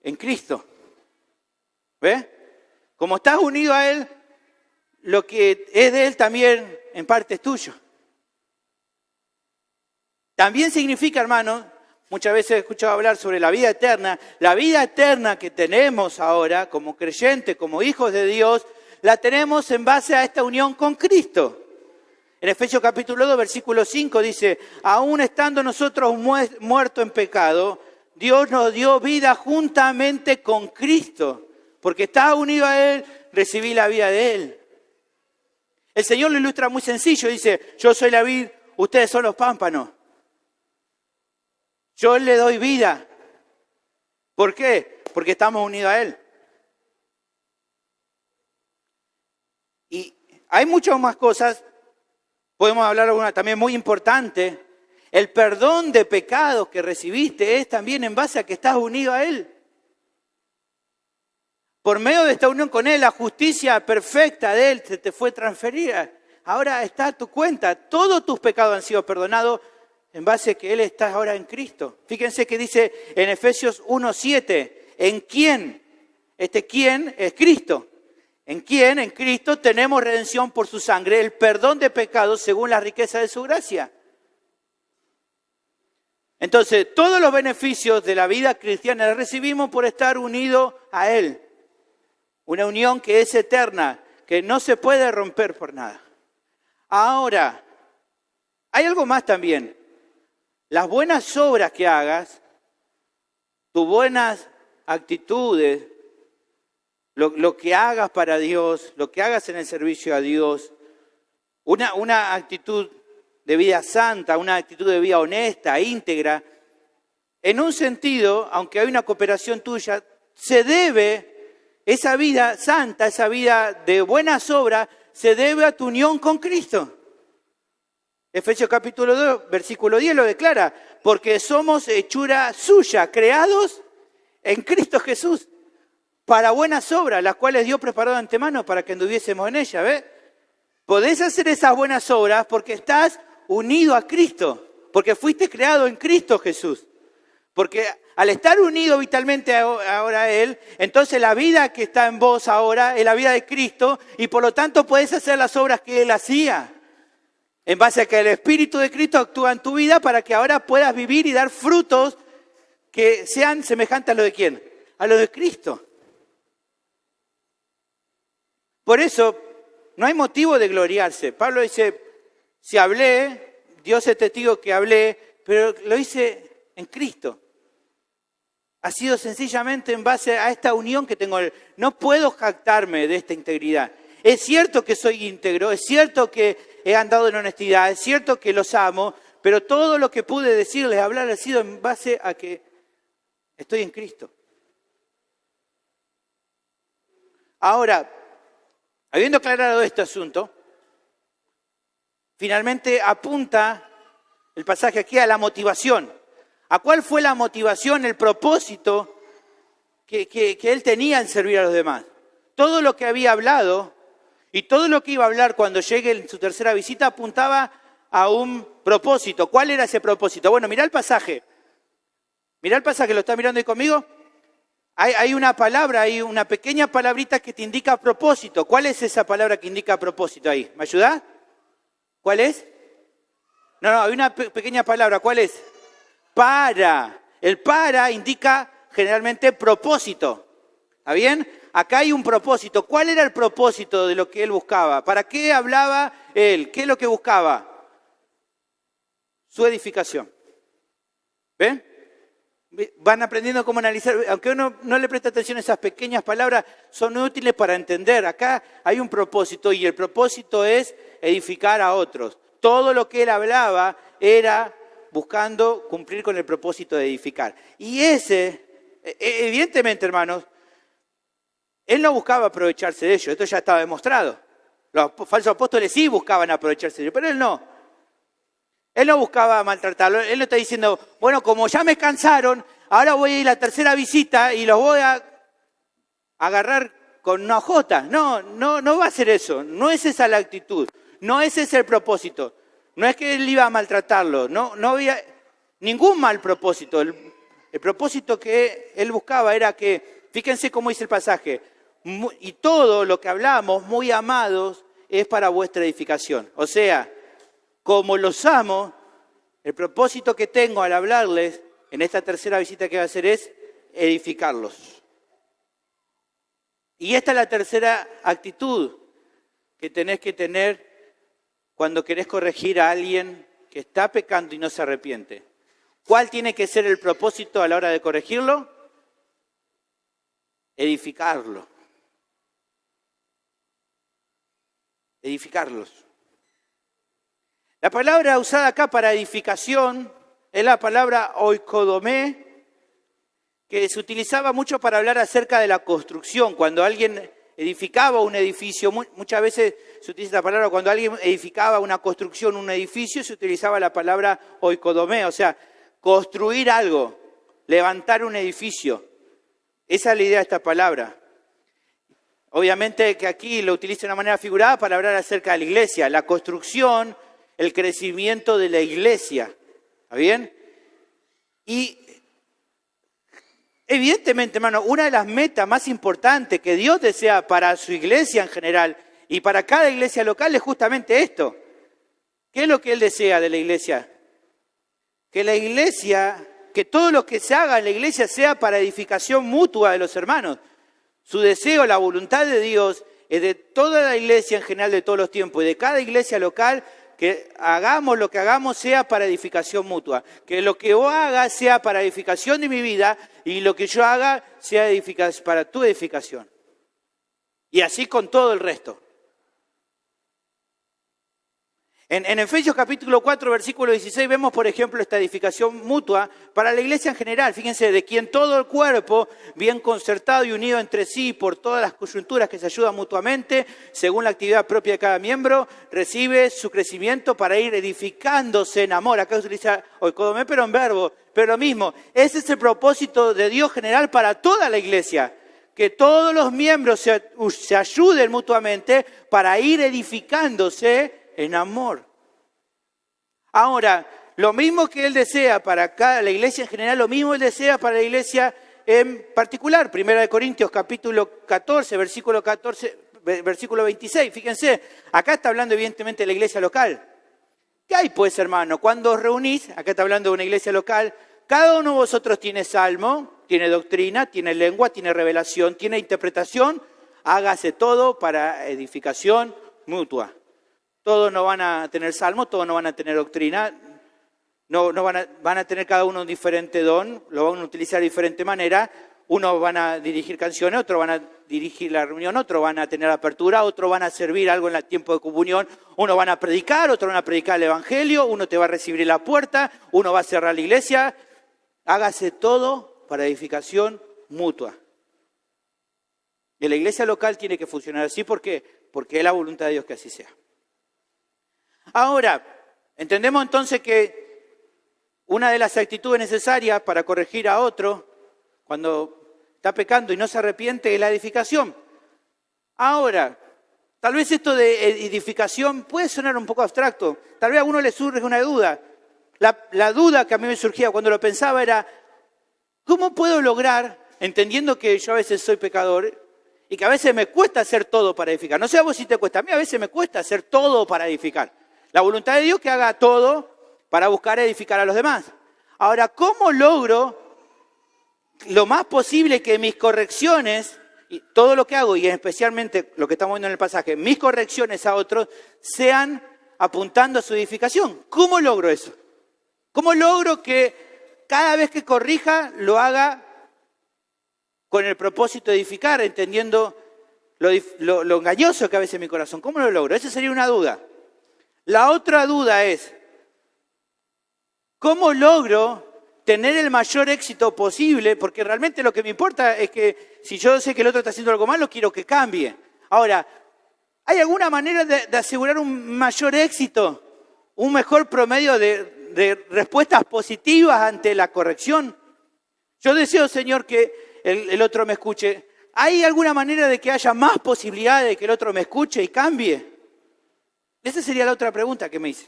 S2: en Cristo. ¿Ves? Como estás unido a Él, lo que es de Él también en parte es tuyo. También significa, hermano, muchas veces he escuchado hablar sobre la vida eterna que tenemos ahora como creyentes, como hijos de Dios, la tenemos en base a esta unión con Cristo. En Efesios capítulo 2, versículo 5 dice, aún estando nosotros muertos en pecado, Dios nos dio vida juntamente con Cristo, porque estás unido a Él, recibí la vida de Él. El Señor lo ilustra muy sencillo, dice, yo soy la vid, ustedes son los pámpanos. Yo le doy vida. ¿Por qué? Porque estamos unidos a Él. Y hay muchas más cosas, podemos hablar de una también muy importante. El perdón de pecados que recibiste es también en base a que estás unido a Él. Por medio de esta unión con Él, la justicia perfecta de Él se te fue transferida. Ahora está a tu cuenta. Todos tus pecados han sido perdonados en base a que Él está ahora en Cristo. Fíjense que dice en Efesios 1:7, ¿en quién? ¿Quién es Cristo? ¿En quién? En Cristo tenemos redención por su sangre, el perdón de pecados según la riqueza de su gracia. Entonces, todos los beneficios de la vida cristiana los recibimos por estar unidos a Él. Una unión que es eterna, que no se puede romper por nada. Ahora, hay algo más también. Las buenas obras que hagas, tus buenas actitudes, lo que hagas para Dios, lo que hagas en el servicio a Dios, una actitud de vida santa, una actitud de vida honesta, íntegra, en un sentido, aunque hay una cooperación tuya, se debe, esa vida santa, esa vida de buenas obras, se debe a tu unión con Cristo. Efesios capítulo 2, versículo 10 lo declara, porque somos hechura suya, creados en Cristo Jesús, para buenas obras, las cuales Dios preparó de antemano para que anduviésemos en ellas, ¿ves? Podés hacer esas buenas obras porque estás unido a Cristo, porque fuiste creado en Cristo Jesús. Porque al estar unido vitalmente ahora a Él, entonces la vida que está en vos ahora es la vida de Cristo y por lo tanto podés hacer las obras que Él hacía. En base a que el Espíritu de Cristo actúa en tu vida para que ahora puedas vivir y dar frutos que sean semejantes a los de ¿quién? A los de Cristo. Por eso no hay motivo de gloriarse. Pablo dice, si hablé, Dios es testigo que hablé, pero lo hice en Cristo. Ha sido sencillamente en base a esta unión que tengo. No puedo jactarme de esta integridad. Es cierto que soy íntegro, es cierto que he andado en honestidad, es cierto que los amo, pero todo lo que pude decirles, hablar, ha sido en base a que estoy en Cristo. Ahora, habiendo aclarado este asunto, finalmente apunta el pasaje aquí a la motivación. ¿A cuál fue la motivación, el propósito que él tenía en servir a los demás? Todo lo que había hablado y todo lo que iba a hablar cuando llegue en su tercera visita apuntaba a un propósito. ¿Cuál era ese propósito? Bueno, mirá el pasaje. Mirá el pasaje, ¿lo está mirando ahí conmigo? Hay una palabra, hay una pequeña palabrita que te indica propósito. ¿Cuál es esa palabra que indica propósito ahí? ¿Me ayudás? ¿Cuál es? No, hay una pequeña palabra. ¿Cuál es? Para. El para indica generalmente propósito. ¿Está bien? Acá hay un propósito. ¿Cuál era el propósito de lo que él buscaba? ¿Para qué hablaba él? ¿Qué es lo que buscaba? Su edificación. ¿Ven? Van aprendiendo cómo analizar. Aunque uno no le presta atención a esas pequeñas palabras, son útiles para entender. Acá hay un propósito y el propósito es edificar a otros. Todo lo que él hablaba era buscando cumplir con el propósito de edificar. Y ese, evidentemente, hermanos, él no buscaba aprovecharse de ello. Esto ya estaba demostrado. Los falsos apóstoles sí buscaban aprovecharse de ello, pero él no. Él no buscaba maltratarlo. Él no está diciendo, bueno, como ya me cansaron, ahora voy a ir a la tercera visita y los voy a agarrar con una hojota. No va a ser eso. No es esa la actitud. No es ese el propósito. No es que él iba a maltratarlo. No había ningún mal propósito. El propósito que él buscaba era que, fíjense cómo dice el pasaje, y todo lo que hablamos, muy amados, es para vuestra edificación. O sea, como los amo, el propósito que tengo al hablarles en esta tercera visita que va a hacer es edificarlos. Y esta es la tercera actitud que tenés que tener cuando querés corregir a alguien que está pecando y no se arrepiente. ¿Cuál tiene que ser el propósito a la hora de corregirlo? Edificarlo. edificarlos. La palabra usada acá para edificación es la palabra oikodomé, que se utilizaba mucho para hablar acerca de la construcción. Cuando alguien edificaba un edificio, muchas veces se utiliza la palabra, cuando alguien edificaba una construcción, un edificio, se utilizaba la palabra oikodomé, o sea, construir algo, levantar un edificio. Esa es la idea de esta palabra. Obviamente que aquí lo utiliza de una manera figurada para hablar acerca de la iglesia, la construcción, el crecimiento de la iglesia. ¿Está bien? Y evidentemente, hermano, una de las metas más importantes que Dios desea para su iglesia en general y para cada iglesia local es justamente esto. ¿Qué es lo que Él desea de la iglesia? Que la iglesia, que todo lo que se haga en la iglesia sea para edificación mutua de los hermanos. Su deseo, la voluntad de Dios es de toda la iglesia en general de todos los tiempos y de cada iglesia local, que hagamos lo que hagamos sea para edificación mutua. Que lo que yo haga sea para edificación de mi vida y lo que yo haga sea para tu edificación. Y así con todo el resto. En Efesios capítulo 4, versículo 16, vemos, por ejemplo, esta edificación mutua para la iglesia en general. Fíjense, de quien todo el cuerpo, bien concertado y unido entre sí por todas las coyunturas que se ayudan mutuamente, según la actividad propia de cada miembro, recibe su crecimiento para ir edificándose en amor. Acá se utiliza oikodomé, pero en verbo, pero lo mismo. Ese es el propósito de Dios general para toda la iglesia. Que todos los miembros se ayuden mutuamente para ir edificándose en amor. Ahora, lo mismo que Él desea para la iglesia en general, lo mismo Él desea para la iglesia en particular. 1 Corintios capítulo 14, versículo 26. Fíjense, acá está hablando evidentemente de la iglesia local. ¿Qué hay pues, hermano? Cuando os reunís, acá está hablando de una iglesia local, cada uno de vosotros tiene salmo, tiene doctrina, tiene lengua, tiene revelación, tiene interpretación. Hágase todo para edificación mutua. Todos no van a tener salmo, todos no van a tener doctrina, no van a tener cada uno un diferente don, lo van a utilizar de diferente manera. Unos van a dirigir canciones, otros van a dirigir la reunión, otros van a tener apertura, otros van a servir algo en el tiempo de comunión, unos van a predicar, otros van a predicar el evangelio, uno te va a recibir en la puerta, uno va a cerrar la iglesia. Hágase todo para edificación mutua. Y la iglesia local tiene que funcionar así, ¿por qué? Porque es la voluntad de Dios que así sea. Ahora, entendemos entonces que una de las actitudes necesarias para corregir a otro cuando está pecando y no se arrepiente es la edificación. Ahora, tal vez esto de edificación puede sonar un poco abstracto. Tal vez a uno le surge una duda. La duda que a mí me surgía cuando lo pensaba era, ¿cómo puedo lograr, entendiendo que yo a veces soy pecador y que a veces me cuesta hacer todo para edificar? No sé a vos si te cuesta, a mí a veces me cuesta hacer todo para edificar. La voluntad de Dios es que haga todo para buscar edificar a los demás. Ahora, ¿cómo logro lo más posible que mis correcciones, y todo lo que hago, y especialmente lo que estamos viendo en el pasaje, mis correcciones a otros, sean apuntando a su edificación? ¿Cómo logro eso? ¿Cómo logro que cada vez que corrija lo haga con el propósito de edificar, entendiendo lo engañoso que a veces es mi corazón? ¿Cómo lo logro? Esa sería una duda. La otra duda es, ¿cómo logro tener el mayor éxito posible? Porque realmente lo que me importa es que si yo sé que el otro está haciendo algo malo, quiero que cambie. Ahora, ¿hay alguna manera de asegurar un mayor éxito, un mejor promedio de respuestas positivas ante la corrección? Yo deseo, Señor, que el otro me escuche. ¿Hay alguna manera de que haya más posibilidades de que el otro me escuche y cambie? Esa sería la otra pregunta que me hice.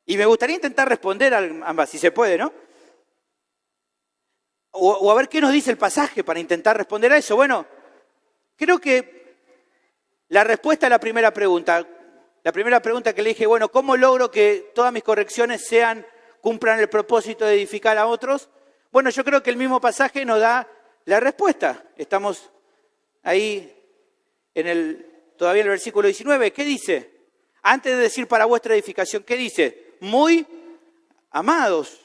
S2: Y me gustaría intentar responder a ambas, si se puede, ¿no? O a ver qué nos dice el pasaje para intentar responder a eso. Bueno, creo que la respuesta a la primera pregunta que le dije, bueno, ¿cómo logro que todas mis correcciones cumplan el propósito de edificar a otros? Bueno, yo creo que el mismo pasaje nos da la respuesta. Estamos ahí todavía en el versículo 19. ¿Qué dice? Antes de decir para vuestra edificación, ¿qué dice? Muy amados.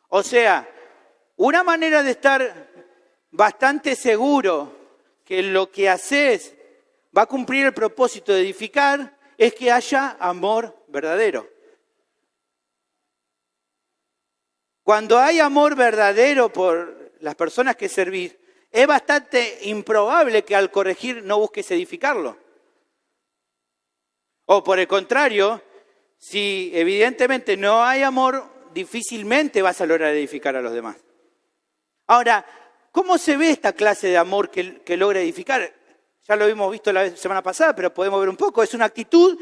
S2: O sea, una manera de estar bastante seguro que lo que haces va a cumplir el propósito de edificar es que haya amor verdadero. Cuando hay amor verdadero por las personas que servís, es bastante improbable que al corregir no busques edificarlo. O por el contrario, si evidentemente no hay amor, difícilmente vas a lograr edificar a los demás. Ahora, ¿cómo se ve esta clase de amor que logra edificar? Ya lo hemos visto la semana pasada, pero podemos ver un poco. Es una actitud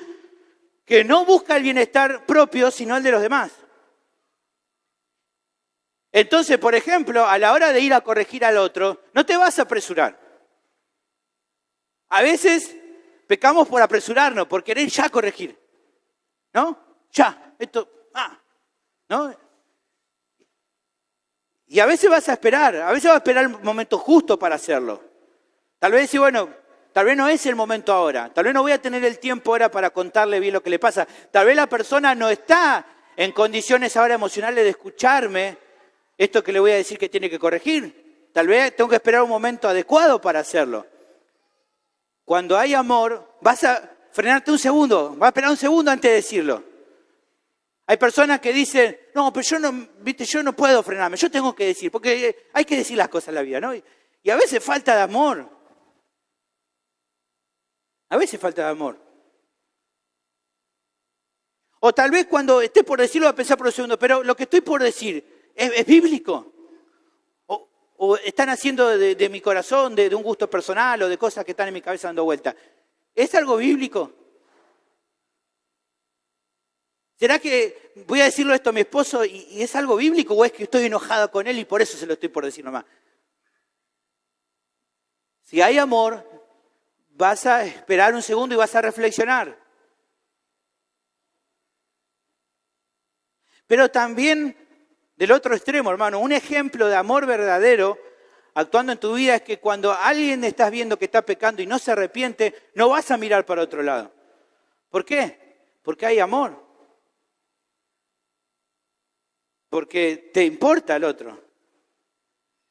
S2: que no busca el bienestar propio, sino el de los demás. Entonces, por ejemplo, a la hora de ir a corregir al otro, no te vas a apresurar. A veces pecamos por apresurarnos, por querer ya corregir. ¿No? Ya, ¿no? Y a veces vas a esperar el momento justo para hacerlo. Tal vez decir, bueno, tal vez no es el momento ahora, tal vez no voy a tener el tiempo ahora para contarle bien lo que le pasa. Tal vez la persona no está en condiciones ahora emocionales de escucharme esto que le voy a decir que tiene que corregir. Tal vez tengo que esperar un momento adecuado para hacerlo. Cuando hay amor, vas a frenarte un segundo, vas a esperar un segundo antes de decirlo. Hay personas que dicen, no, pero yo no puedo frenarme, yo tengo que decir, porque hay que decir las cosas en la vida, ¿no? Y a veces falta de amor. A veces falta de amor. O tal vez cuando esté por decirlo va a pensar por un segundo, pero lo que estoy por decir es bíblico. O están haciendo de mi corazón, de un gusto personal o de cosas que están en mi cabeza dando vuelta. ¿Es algo bíblico? ¿Será que voy a decirlo esto a mi esposo y es algo bíblico o es que estoy enojado con él y por eso se lo estoy por decir nomás? Si hay amor, vas a esperar un segundo y vas a reflexionar. Pero también del otro extremo, hermano, un ejemplo de amor verdadero actuando en tu vida es que cuando alguien estás viendo que está pecando y no se arrepiente, no vas a mirar para otro lado. ¿Por qué? Porque hay amor. Porque te importa el otro.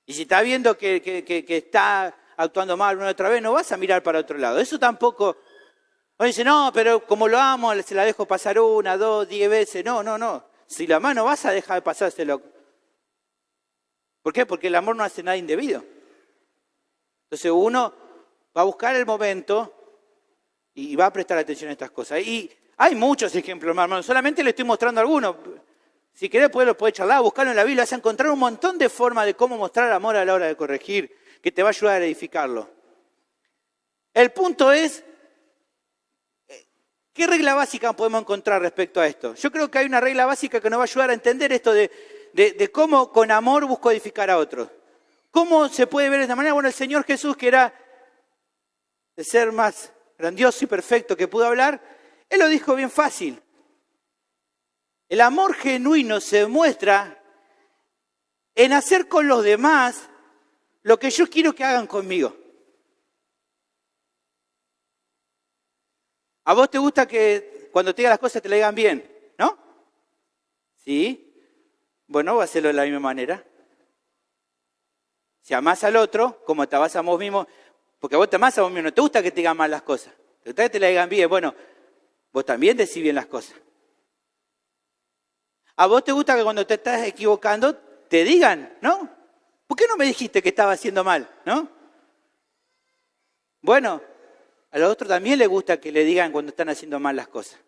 S2: Y si estás viendo que está actuando mal una otra vez, no vas a mirar para otro lado. Eso tampoco. O dice, no, pero como lo amo, se la dejo pasar 1, 2, 10 veces. No. Si la mano vas a dejar de pasárselo. ¿Por qué? Porque el amor no hace nada indebido. Entonces uno va a buscar el momento y va a prestar atención a estas cosas. Y hay muchos ejemplos, hermano. Solamente le estoy mostrando algunos. Si querés, lo podés charlar, buscarlo en la Biblia. Vas a encontrar un montón de formas de cómo mostrar amor a la hora de corregir, que te va a ayudar a edificarlo. El punto es, ¿qué regla básica podemos encontrar respecto a esto? Yo creo que hay una regla básica que nos va a ayudar a entender esto de cómo con amor busco edificar a otros. ¿Cómo se puede ver de esta manera? Bueno, el Señor Jesús, que era el ser más grandioso y perfecto que pudo hablar, Él lo dijo bien fácil. El amor genuino se muestra en hacer con los demás lo que yo quiero que hagan conmigo. ¿A vos te gusta que cuando te digan las cosas te le digan bien? ¿No? ¿Sí? Bueno, va a hacerlo de la misma manera. Si amás al otro, como te amás a vos mismo, porque vos te amás a vos mismo, no te gusta que te digan mal las cosas. Te gusta que te le digan bien. Bueno, vos también decís bien las cosas. ¿A vos te gusta que cuando te estás equivocando te digan, no? ¿Por qué no me dijiste que estaba haciendo mal, no? Bueno, a los otros también les gusta que le digan cuando están haciendo mal las cosas.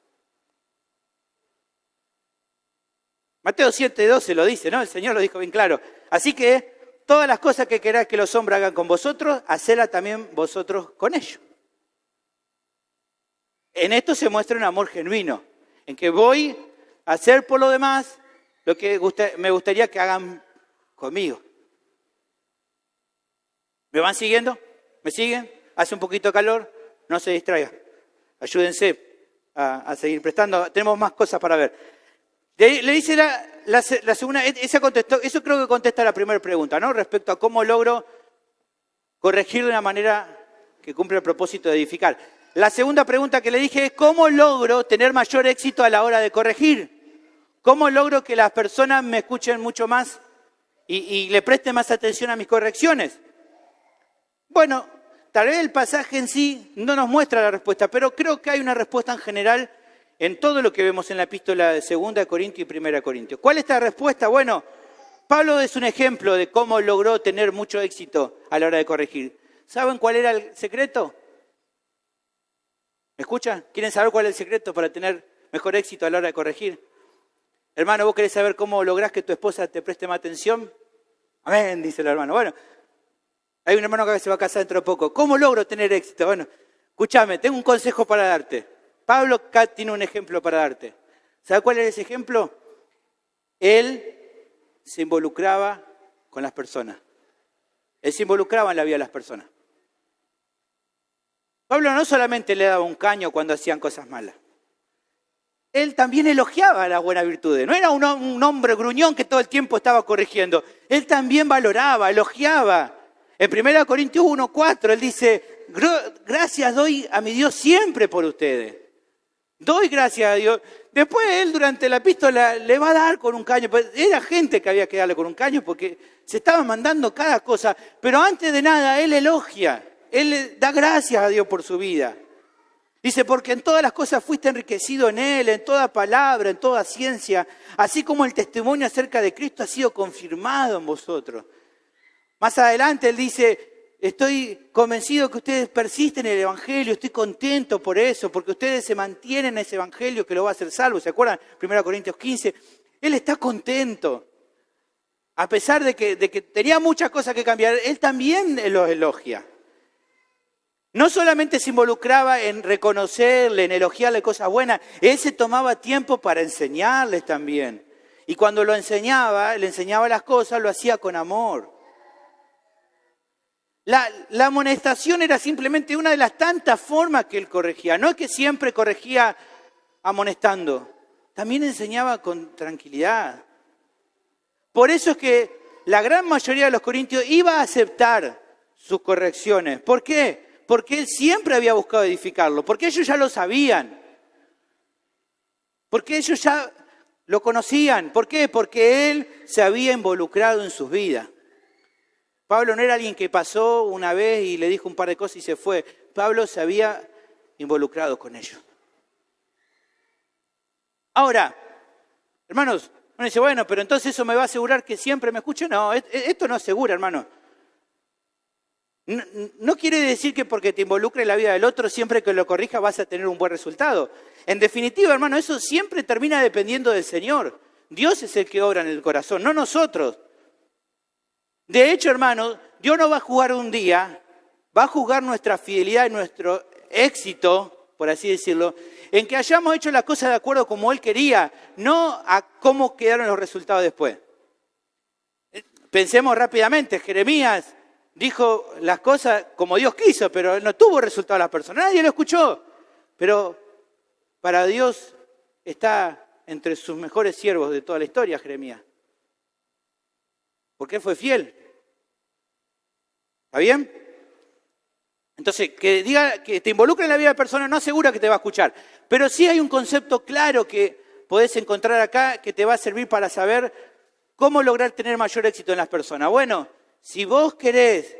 S2: Mateo 7:12 lo dice, ¿no? El Señor lo dijo bien claro. Así que todas las cosas que queráis que los hombres hagan con vosotros, hacedlas también vosotros con ellos. En esto se muestra un amor genuino, en que voy a hacer por lo demás lo que me gustaría que hagan conmigo. ¿Me van siguiendo? ¿Me siguen? Hace un poquito de calor, no se distraigan. Ayúdense a seguir prestando. Tenemos más cosas para ver. Le dice la segunda, eso creo que contesta la primera pregunta, ¿no? Respecto a cómo logro corregir de una manera que cumple el propósito de edificar. La segunda pregunta que le dije es, ¿cómo logro tener mayor éxito a la hora de corregir? ¿Cómo logro que las personas me escuchen mucho más y le presten más atención a mis correcciones? Bueno, tal vez el pasaje en sí no nos muestra la respuesta, pero creo que hay una respuesta en general en todo lo que vemos en la epístola de 2 Corintios y 1 Corintios. ¿Cuál es esta respuesta? Bueno, Pablo es un ejemplo de cómo logró tener mucho éxito a la hora de corregir. ¿Saben cuál era el secreto? ¿Me escuchan? ¿Quieren saber cuál es el secreto para tener mejor éxito a la hora de corregir? Hermano, ¿vos querés saber cómo lográs que tu esposa te preste más atención? Amén, dice el hermano. Bueno, hay un hermano que se va a casar dentro de poco. ¿Cómo logro tener éxito? Bueno, escúchame, tengo un consejo para darte. Pablo acá tiene un ejemplo para darte. ¿Sabe cuál es ese ejemplo? Él se involucraba con las personas. Él se involucraba en la vida de las personas. Pablo no solamente le daba un caño cuando hacían cosas malas. Él también elogiaba las buenas virtudes. No era un hombre gruñón que todo el tiempo estaba corrigiendo. Él también valoraba, elogiaba. En 1 Corintios 1:4 él dice, gracias doy a mi Dios siempre por ustedes. Doy gracias a Dios. Después él durante la epístola le va a dar con un caño. Era gente que había que darle con un caño porque se estaba mandando cada cosa. Pero antes de nada él elogia. Él le da gracias a Dios por su vida. Dice, porque en todas las cosas fuiste enriquecido en Él, en toda palabra, en toda ciencia, así como el testimonio acerca de Cristo ha sido confirmado en vosotros. Más adelante Él dice, estoy convencido que ustedes persisten en el Evangelio, estoy contento por eso, porque ustedes se mantienen en ese Evangelio que lo va a hacer salvo. ¿Se acuerdan? 1 Corintios 15. Él está contento. A pesar de que tenía muchas cosas que cambiar, Él también los elogia. No solamente se involucraba en reconocerle, en elogiarle cosas buenas, él se tomaba tiempo para enseñarles también. Y cuando lo enseñaba, le enseñaba las cosas, lo hacía con amor. La amonestación era simplemente una de las tantas formas que él corregía. No es que siempre corregía amonestando, también enseñaba con tranquilidad. Por eso es que la gran mayoría de los corintios iba a aceptar sus correcciones. ¿Por qué? Porque él siempre había buscado edificarlo, porque ellos ya lo sabían, porque ellos ya lo conocían. ¿Por qué? Porque él se había involucrado en sus vidas. Pablo no era alguien que pasó una vez y le dijo un par de cosas y se fue. Pablo se había involucrado con ellos. Ahora, hermanos, uno dice, bueno, pero entonces eso me va a asegurar que siempre me escuchen. No, esto no asegura, hermano. No quiere decir que porque te involucre en la vida del otro, siempre que lo corrijas vas a tener un buen resultado. En definitiva, hermano, eso siempre termina dependiendo del Señor. Dios es el que obra en el corazón, no nosotros. De hecho, hermano, Dios no va a juzgar un día, va a juzgar nuestra fidelidad y nuestro éxito, por así decirlo, en que hayamos hecho las cosas de acuerdo como Él quería, no a cómo quedaron los resultados después. Pensemos rápidamente, Jeremías dijo las cosas como Dios quiso, pero no tuvo resultado a las personas. Nadie lo escuchó. Pero para Dios está entre sus mejores siervos de toda la historia, Jeremías. Porque él fue fiel. ¿Está bien? Entonces, que diga que te involucre en la vida de personas no asegura que te va a escuchar. Pero sí hay un concepto claro que podés encontrar acá que te va a servir para saber cómo lograr tener mayor éxito en las personas. Bueno, si vos querés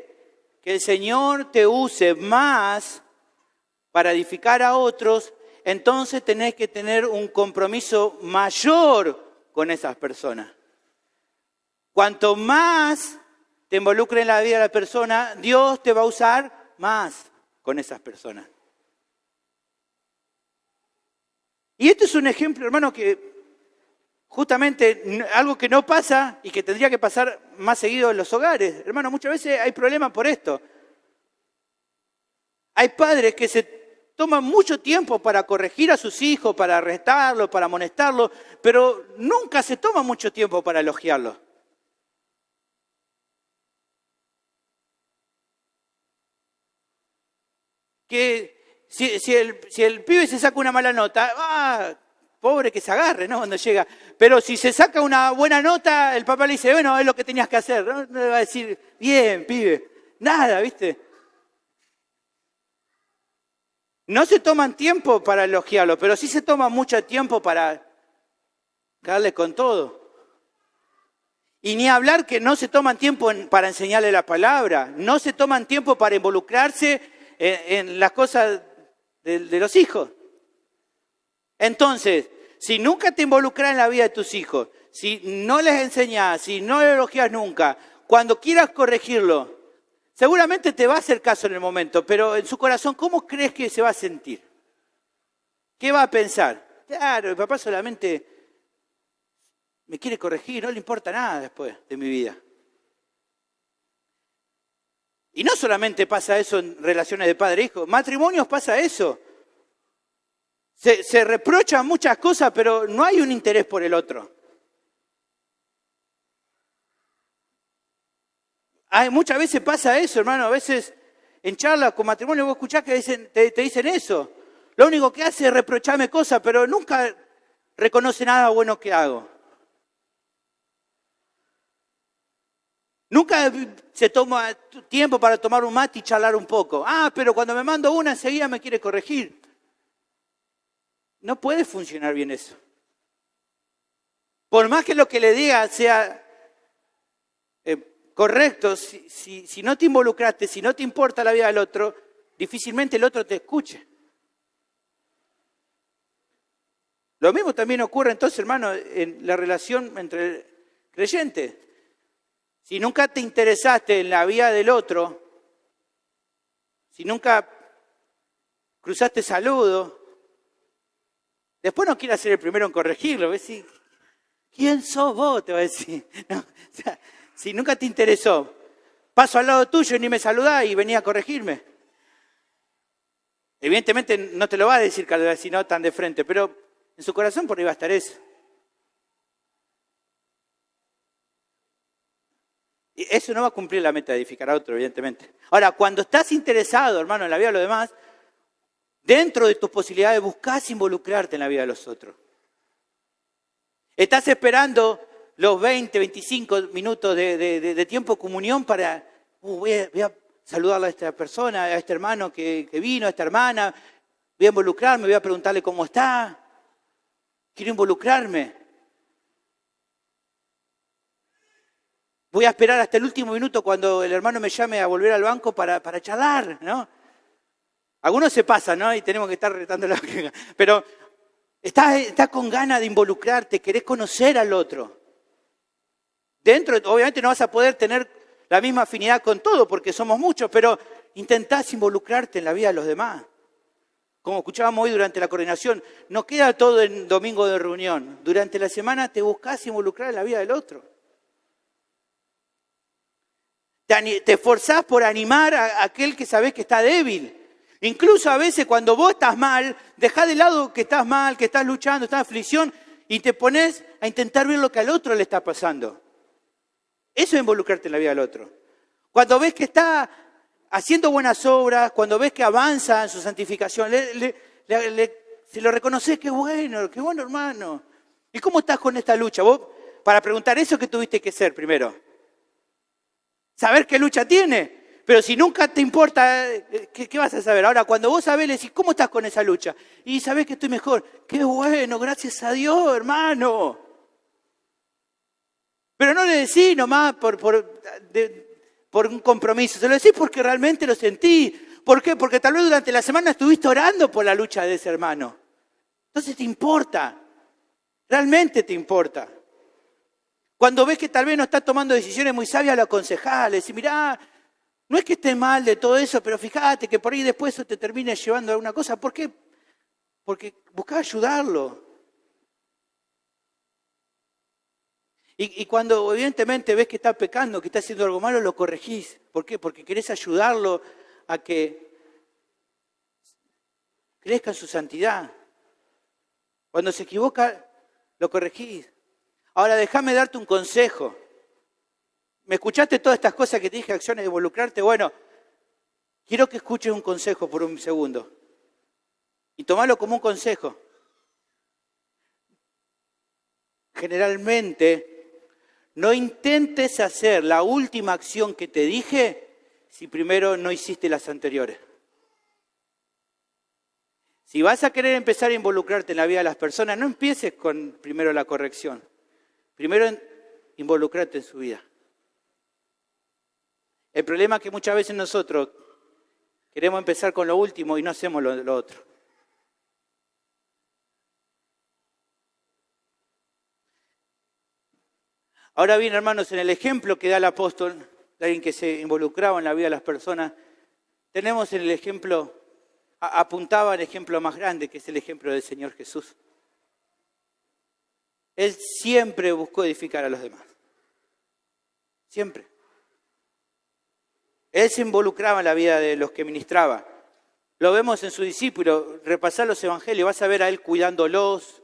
S2: que el Señor te use más para edificar a otros, entonces tenés que tener un compromiso mayor con esas personas. Cuanto más te involucre en la vida de la persona, Dios te va a usar más con esas personas. Y este es un ejemplo, hermano, que justamente algo que no pasa y que tendría que pasar más seguido en los hogares. Hermano, muchas veces hay problemas por esto. Hay padres que se toman mucho tiempo para corregir a sus hijos, para retarlos, para amonestarlos, pero nunca se toma mucho tiempo para elogiarlos. Que si el pibe se saca una mala nota, pobre que se agarre, ¿no? Cuando llega. Pero si se saca una buena nota, el papá le dice, bueno, es lo que tenías que hacer. No le va a decir, bien, pibe. Nada, ¿viste? No se toman tiempo para elogiarlo, pero sí se toma mucho tiempo para darle con todo. Y ni hablar que no se toman tiempo para enseñarle la palabra, no se toman tiempo para involucrarse en las cosas de los hijos. Entonces, si nunca te involucras en la vida de tus hijos, si no les enseñas, si no les elogias nunca, cuando quieras corregirlo, seguramente te va a hacer caso en el momento, pero en su corazón, ¿cómo crees que se va a sentir? ¿Qué va a pensar? Claro, el papá solamente me quiere corregir, no le importa nada después de mi vida. Y no solamente pasa eso en relaciones de padre e hijo, en matrimonios pasa eso. Se reprochan muchas cosas, pero no hay un interés por el otro. Muchas veces pasa eso, hermano. A veces en charlas con matrimonio vos escuchás que te dicen eso. Lo único que hace es reprocharme cosas, pero nunca reconoce nada bueno que hago. Nunca se toma tiempo para tomar un mate y charlar un poco. Pero cuando me mando una, enseguida me quiere corregir. No puede funcionar bien eso. Por más que lo que le diga sea correcto, si no te involucraste, si no te importa la vida del otro, difícilmente el otro te escuche. Lo mismo también ocurre entonces, hermano, en la relación entre creyentes. Si nunca te interesaste en la vida del otro, si nunca cruzaste saludo, después no quieras ser el primero en corregirlo. ¿Ves? ¿Quién sos vos? Te va a decir. No, o sea, si nunca te interesó, paso al lado tuyo y ni me saludás y venía a corregirme. Evidentemente no te lo va a decir, si no tan de frente, pero en su corazón por ahí va a estar eso. Y eso no va a cumplir la meta de edificar a otro, evidentemente. Ahora, cuando estás interesado, hermano, en la vida de los demás, dentro de tus posibilidades buscás involucrarte en la vida de los otros. Estás esperando los 20, 25 minutos de tiempo de comunión para, voy a saludarle a esta persona, a este hermano que vino, a esta hermana, voy a involucrarme, voy a preguntarle cómo está, quiero involucrarme. Voy a esperar hasta el último minuto cuando el hermano me llame a volver al banco para charlar, ¿no? Algunos se pasan, ¿no? Y tenemos que estar retando la... Pero estás con ganas de involucrarte, querés conocer al otro. Dentro, obviamente no vas a poder tener la misma afinidad con todo porque somos muchos, pero intentás involucrarte en la vida de los demás. Como escuchábamos hoy durante la coordinación, no queda todo en domingo de reunión. Durante la semana te buscás involucrar en la vida del otro. Te esforzás por animar a aquel que sabés que está débil. Incluso a veces cuando vos estás mal, dejás de lado que estás mal, que estás luchando, estás en aflicción y te pones a intentar ver lo que al otro le está pasando. Eso es involucrarte en la vida del otro. Cuando ves que está haciendo buenas obras, cuando ves que avanza en su santificación, se lo reconoces, qué bueno hermano. ¿Y cómo estás con esta lucha? Vos, para preguntar eso, ¿qué tuviste que ser primero? Saber qué lucha tiene. Pero si nunca te importa, ¿qué vas a saber? Ahora, cuando vos sabés, le decís, ¿cómo estás con esa lucha? Y sabés que estoy mejor. ¡Qué bueno! Gracias a Dios, hermano. Pero no le decís nomás por un compromiso. Se lo decís porque realmente lo sentí. ¿Por qué? Porque tal vez durante la semana estuviste orando por la lucha de ese hermano. Entonces te importa. Realmente te importa. Cuando ves que tal vez no está tomando decisiones muy sabias, lo aconsejás. Le decís, mirá, no es que esté mal de todo eso, pero fíjate que por ahí después eso te termine llevando a alguna cosa. ¿Por qué? Porque buscás ayudarlo. Y cuando evidentemente ves que está pecando, que está haciendo algo malo, lo corregís. ¿Por qué? Porque querés ayudarlo a que crezca en su santidad. Cuando se equivoca, lo corregís. Ahora déjame darte un consejo. ¿Me escuchaste todas estas cosas que te dije, acciones de involucrarte? Bueno, quiero que escuches un consejo por un segundo. Y tomalo como un consejo. Generalmente, no intentes hacer la última acción que te dije si primero no hiciste las anteriores. Si vas a querer empezar a involucrarte en la vida de las personas, no empieces con primero la corrección. Primero involucrarte en su vida. El problema es que muchas veces nosotros queremos empezar con lo último y no hacemos lo otro. Ahora bien, hermanos, en el ejemplo que da el apóstol, de alguien que se involucraba en la vida de las personas, tenemos en el ejemplo, apuntaba al ejemplo más grande, que es el ejemplo del Señor Jesús. Él siempre buscó edificar a los demás. Siempre. Él se involucraba en la vida de los que ministraba. Lo vemos en sus discípulos, repasar los evangelios, vas a ver a él cuidándolos,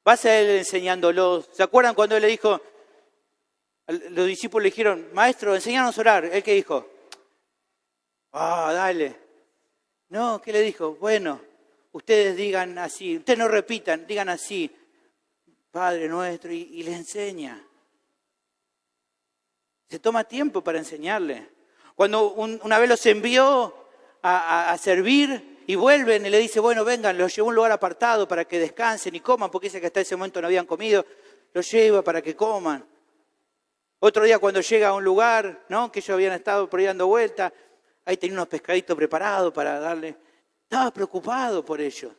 S2: vas a él enseñándolos. ¿Se acuerdan cuando él le dijo, los discípulos le dijeron, maestro, enséñanos a orar? ¿Él qué dijo? Dale. No, ¿qué le dijo? Bueno, ustedes digan así, ustedes no repitan, digan así, Padre nuestro, y les enseña. Se toma tiempo para enseñarle. Cuando una vez los envió a servir y vuelven y le dice, bueno, vengan, los llevó a un lugar apartado para que descansen y coman, porque dice que hasta ese momento no habían comido, los lleva para que coman. Otro día cuando llega a un lugar, ¿no?, que ellos habían estado por ahí dando vuelta, ahí tenía unos pescaditos preparados para darle. Estaba preocupado por ellos.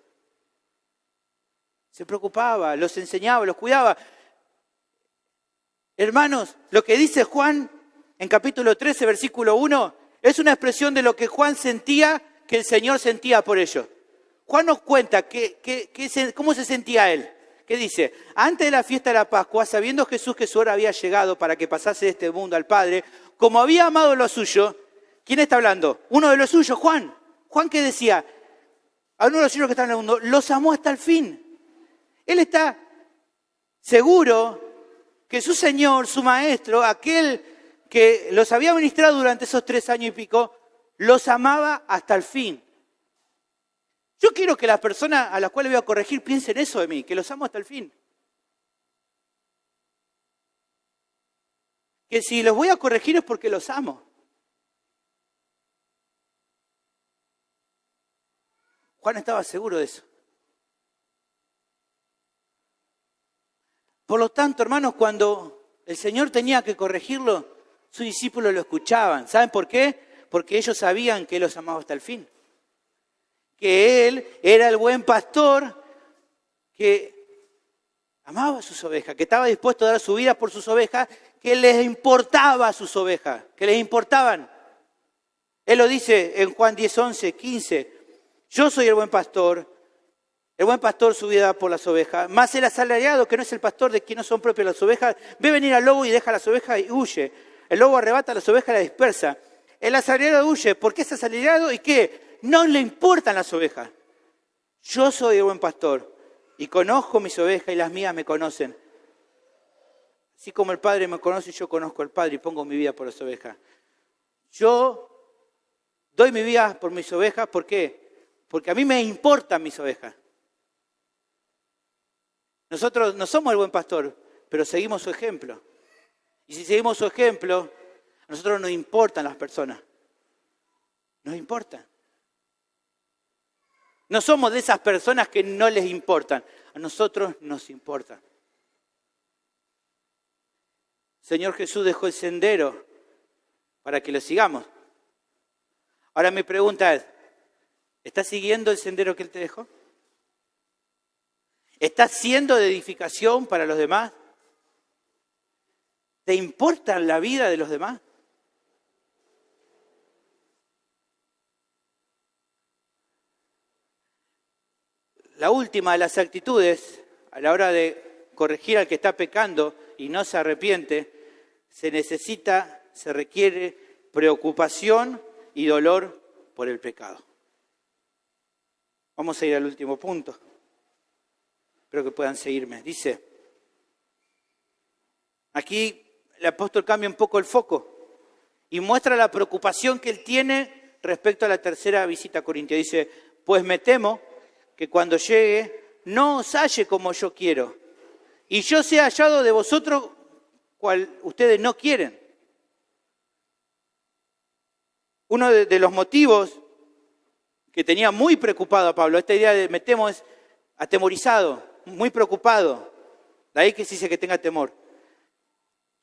S2: Se preocupaba, los enseñaba, los cuidaba. Hermanos, lo que dice Juan en capítulo 13, versículo 1, es una expresión de lo que Juan sentía, que el Señor sentía por ellos. Juan nos cuenta cómo se sentía él. ¿Qué dice? Antes de la fiesta de la Pascua, sabiendo Jesús que su hora había llegado para que pasase de este mundo al Padre, como había amado lo suyo, ¿quién está hablando? Uno de los suyos, Juan. Juan, ¿qué decía? A uno de los suyos que están en el mundo, los amó hasta el fin. Él está seguro que su Señor, su Maestro, aquel que los había ministrado durante esos 3 años y pico, los amaba hasta el fin. Yo quiero que las personas a las cuales voy a corregir piensen eso de mí, que los amo hasta el fin. Que si los voy a corregir es porque los amo. Juan estaba seguro de eso. Por lo tanto, hermanos, cuando el Señor tenía que corregirlo, sus discípulos lo escuchaban. ¿Saben por qué? Porque ellos sabían que Él los amaba hasta el fin. Que Él era el buen pastor que amaba a sus ovejas, que estaba dispuesto a dar su vida por sus ovejas, que les importaba a sus ovejas, que les importaban. Él lo dice en Juan 10, 11, 15. Yo soy el buen pastor su vida por las ovejas, más el asalariado, que no es el pastor de quien no son propias las ovejas, ve venir al lobo y deja las ovejas y huye. El lobo arrebata a las ovejas y las dispersa. El asalariado huye, porque es asalariado y ¿qué? No le importan las ovejas. Yo soy el buen pastor y conozco mis ovejas y las mías me conocen. Así como el Padre me conoce, yo conozco al Padre y pongo mi vida por las ovejas. Yo doy mi vida por mis ovejas, ¿por qué? Porque a mí me importan mis ovejas. Nosotros no somos el buen pastor, pero seguimos su ejemplo. Y si seguimos su ejemplo, a nosotros nos importan las personas. Nos importan. No somos de esas personas que no les importan. A nosotros nos importan. Señor Jesús dejó el sendero para que lo sigamos. Ahora mi pregunta es, ¿estás siguiendo el sendero que Él te dejó? ¿Estás siendo de edificación para los demás? ¿Te importa la vida de los demás? La última de las actitudes, a la hora de corregir al que está pecando y no se arrepiente, se requiere preocupación y dolor por el pecado. Vamos a ir al último punto. Espero que puedan seguirme. Dice, aquí el apóstol cambia un poco el foco y muestra la preocupación que él tiene respecto a la tercera visita a Corintio. Dice, pues me temo que cuando llegue no os halle como yo quiero, y yo sea hallado de vosotros cual ustedes no quieren. Uno de los motivos que tenía muy preocupado a Pablo, esta idea de me temo es atemorizado, muy preocupado, de ahí que se dice que tenga temor.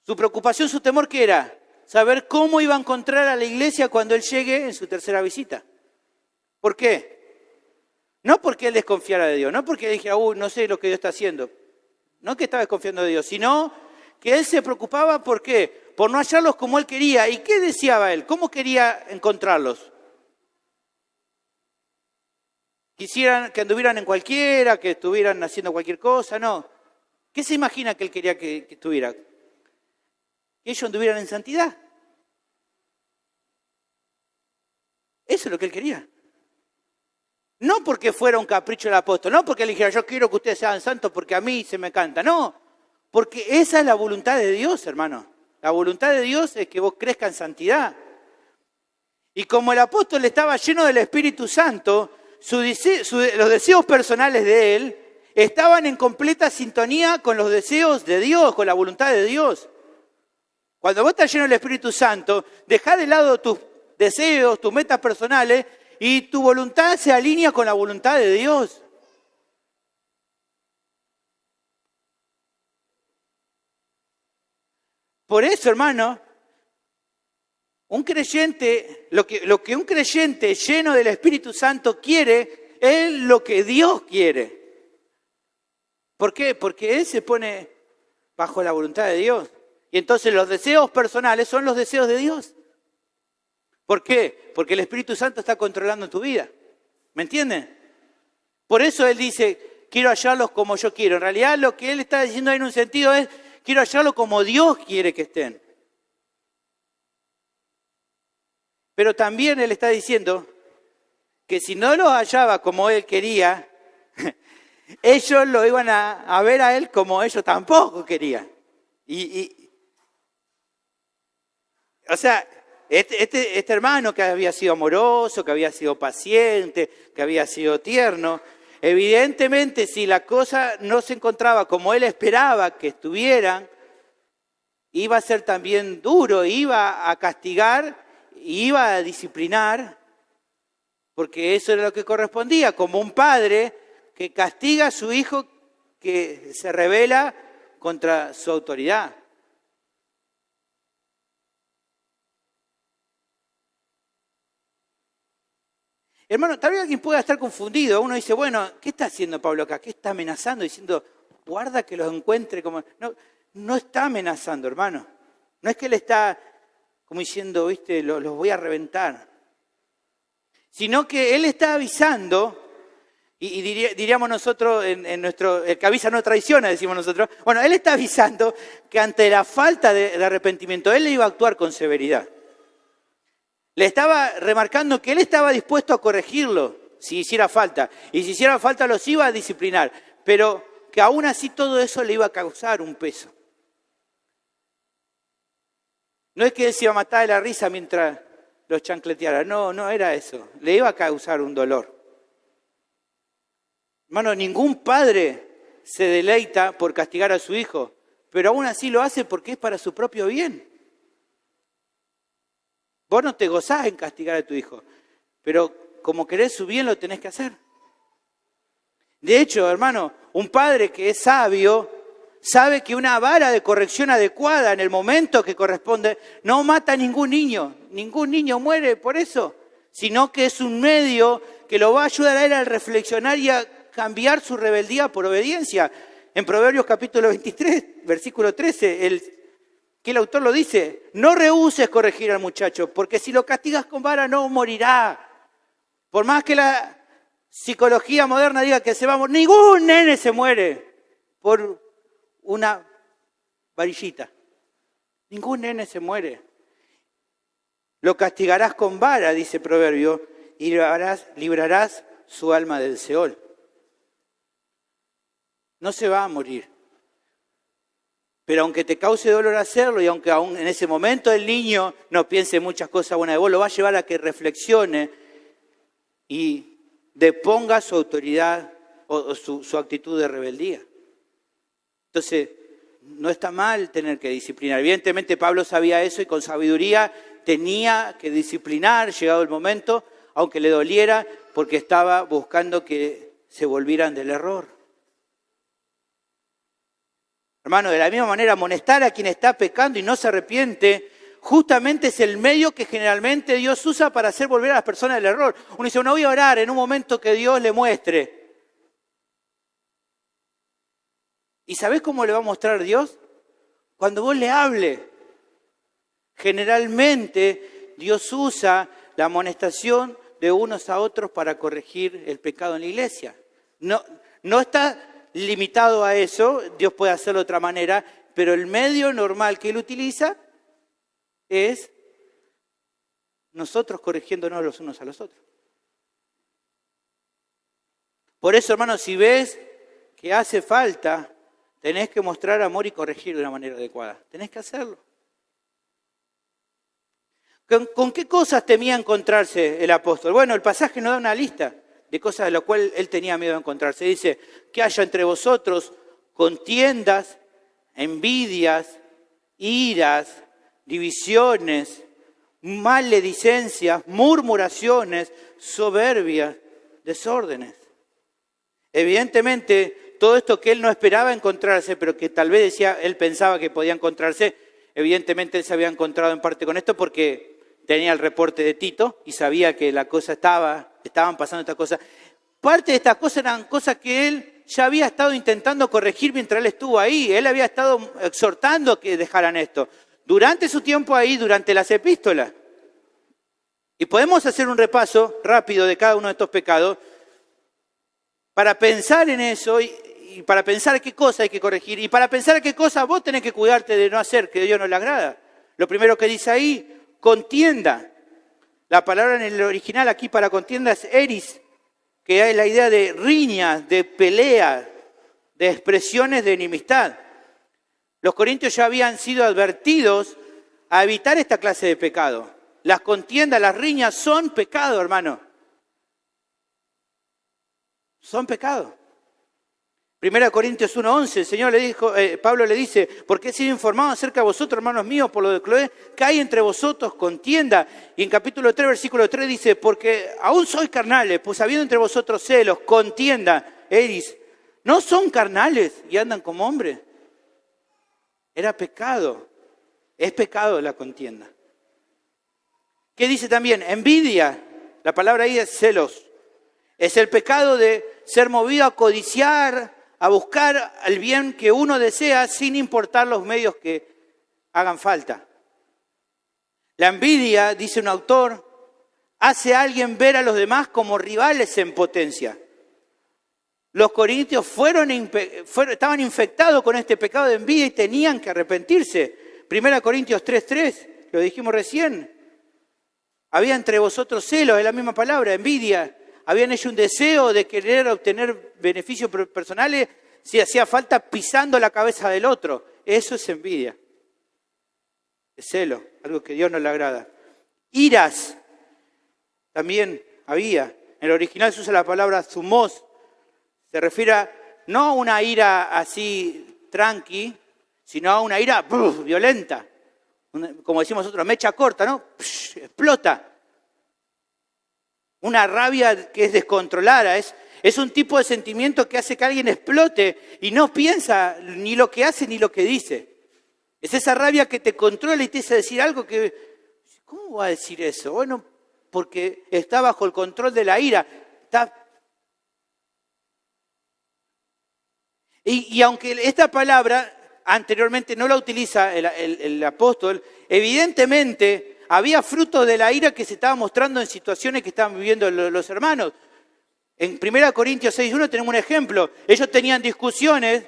S2: Su preocupación, su temor, ¿qué era? Saber cómo iba a encontrar a la iglesia cuando él llegue en su tercera visita. ¿Por qué? No porque él desconfiara de Dios, no porque él dijera, no sé lo que Dios está haciendo. No que estaba desconfiando de Dios, sino que él se preocupaba, ¿por qué? Por no hallarlos como él quería. ¿Y qué deseaba él? ¿Cómo quería encontrarlos? ¿Quisieran que anduvieran en cualquiera, que estuvieran haciendo cualquier cosa? No. ¿Qué se imagina que él quería que estuviera? Que ellos anduvieran en santidad. Eso es lo que él quería. No porque fuera un capricho del apóstol, no porque le dijera, yo quiero que ustedes sean santos porque a mí se me canta. No, porque esa es la voluntad de Dios, hermano. La voluntad de Dios es que vos crezcas en santidad. Y como el apóstol estaba lleno del Espíritu Santo, los deseos personales de él estaban en completa sintonía con los deseos de Dios, con la voluntad de Dios. Cuando vos estás lleno del Espíritu Santo, dejá de lado tus deseos, tus metas personales, y tu voluntad se alinea con la voluntad de Dios. Por eso, hermano, un creyente, lo que un creyente lleno del Espíritu Santo quiere, es lo que Dios quiere. ¿Por qué? Porque él se pone bajo la voluntad de Dios. Y entonces los deseos personales son los deseos de Dios. ¿Por qué? Porque el Espíritu Santo está controlando tu vida. ¿Me entienden? Por eso él dice, quiero hallarlos como yo quiero. En realidad lo que él está diciendo ahí en un sentido es, quiero hallarlos como Dios quiere que estén. Pero también él está diciendo que si no los hallaba como él quería, ellos lo iban a ver a él como ellos tampoco querían. O sea, este hermano que había sido amoroso, que había sido paciente, que había sido tierno, evidentemente si la cosa no se encontraba como él esperaba que estuvieran, iba a ser también duro, iba a castigar, iba a disciplinar, porque eso era lo que correspondía, como un padre que castiga a su hijo que se rebela contra su autoridad. Hermano, tal vez alguien pueda estar confundido. Uno dice, bueno, ¿qué está haciendo Pablo acá? ¿Qué está amenazando? Diciendo, guarda que los encuentre como... No está amenazando, hermano. No es que él está como diciendo, viste, los voy a reventar. Sino que él está avisando, y diríamos nosotros, en nuestro, el que avisa no traiciona, decimos nosotros. Bueno, él está avisando que ante la falta de arrepentimiento, él iba a actuar con severidad. Le estaba remarcando que él estaba dispuesto a corregirlo si hiciera falta. Y si hiciera falta los iba a disciplinar. Pero que aún así todo eso le iba a causar un peso. No es que él se iba a matar de la risa mientras los chancleteara. No era eso. Le iba a causar un dolor. Hermano, ningún padre se deleita por castigar a su hijo. Pero aún así lo hace porque es para su propio bien. Vos no te gozás en castigar a tu hijo, pero como querés su bien lo tenés que hacer. De hecho, hermano, un padre que es sabio sabe que una vara de corrección adecuada en el momento que corresponde no mata a ningún niño muere por eso, sino que es un medio que lo va a ayudar a él a reflexionar y a cambiar su rebeldía por obediencia. En Proverbios capítulo 23, versículo 13, que el autor lo dice, no rehúses corregir al muchacho, porque si lo castigas con vara no morirá. Por más que la psicología moderna diga que se va a morir, ningún nene se muere por una varillita. Ningún nene se muere. Lo castigarás con vara, dice Proverbio, y librarás su alma del Seol. No se va a morir. Pero aunque te cause dolor hacerlo y aunque aún en ese momento el niño no piense muchas cosas buenas de vos, lo va a llevar a que reflexione y deponga su autoridad o su actitud de rebeldía. Entonces, no está mal tener que disciplinar. Evidentemente Pablo sabía eso y con sabiduría tenía que disciplinar, llegado el momento, aunque le doliera, porque estaba buscando que se volvieran del error. Hermano, de la misma manera, amonestar a quien está pecando y no se arrepiente, justamente es el medio que generalmente Dios usa para hacer volver a las personas del error. Uno dice, no voy a orar en un momento que Dios le muestre. ¿Y sabés cómo le va a mostrar Dios? Cuando vos le hables. Generalmente Dios usa la amonestación de unos a otros para corregir el pecado en la iglesia. No está limitado a eso, Dios puede hacerlo de otra manera, pero el medio normal que Él utiliza es nosotros corrigiéndonos los unos a los otros. Por eso, hermanos, si ves que hace falta, tenés que mostrar amor y corregir de una manera adecuada. Tenés que hacerlo. ¿Con qué cosas temía encontrarse el apóstol? Bueno, el pasaje nos da una lista de cosas de las cuales él tenía miedo de encontrarse. Dice, que haya entre vosotros contiendas, envidias, iras, divisiones, maledicencias, murmuraciones, soberbias, desórdenes. Evidentemente, todo esto que él no esperaba encontrarse, pero que tal vez decía, él pensaba que podía encontrarse, evidentemente él se había encontrado en parte con esto porque tenía el reporte de Tito y sabía que la cosa estaban pasando estas cosas. Parte de estas cosas eran cosas que él ya había estado intentando corregir mientras él estuvo ahí. Él había estado exhortando a que dejaran esto. Durante su tiempo ahí, durante las epístolas. Y podemos hacer un repaso rápido de cada uno de estos pecados para pensar en eso y para pensar qué cosa hay que corregir y para pensar qué cosa vos tenés que cuidarte de no hacer que a Dios no le agrada. Lo primero que dice ahí, contienda. La palabra en el original aquí para contienda es eris, que es la idea de riña, de pelea, de expresiones de enemistad. Los corintios ya habían sido advertidos a evitar esta clase de pecado. Las contiendas, las riñas son pecado, hermano. Son pecado. 1 Corintios 1:11, el Señor le dijo, Pablo le dice, porque he sido informado acerca de vosotros, hermanos míos, por lo de Cloé, que hay entre vosotros contienda. Y en capítulo 3, versículo 3 dice, porque aún sois carnales, pues habiendo entre vosotros celos, contienda, eris, ¿no son carnales y andan como hombres? Era pecado, es pecado la contienda. ¿Qué dice también? Envidia, la palabra ahí es celos. Es el pecado de ser movido a codiciar, a buscar el bien que uno desea sin importar los medios que hagan falta. La envidia, dice un autor, hace a alguien ver a los demás como rivales en potencia. Los corintios estaban infectados con este pecado de envidia y tenían que arrepentirse. 1 Corintios 3:3, lo dijimos recién. Había entre vosotros celos, es la misma palabra, envidia. Habían hecho un deseo de querer obtener beneficios personales si hacía falta pisando la cabeza del otro. Eso es envidia. Es celo, algo que a Dios no le agrada. Iras, también había. En el original se usa la palabra zumos. Se refiere no a una ira así tranqui, sino a una ira violenta. Como decimos nosotros, mecha corta, ¿no? Explota. Una rabia que es descontrolada, es un tipo de sentimiento que hace que alguien explote y no piensa ni lo que hace ni lo que dice. Es esa rabia que te controla y te hace decir algo que, ¿cómo va a decir eso? Bueno, porque está bajo el control de la ira. Y aunque esta palabra anteriormente no la utiliza el apóstol, evidentemente había fruto de la ira que se estaba mostrando en situaciones que estaban viviendo los hermanos. En 1 Corintios 6:1 tenemos un ejemplo. Ellos tenían discusiones,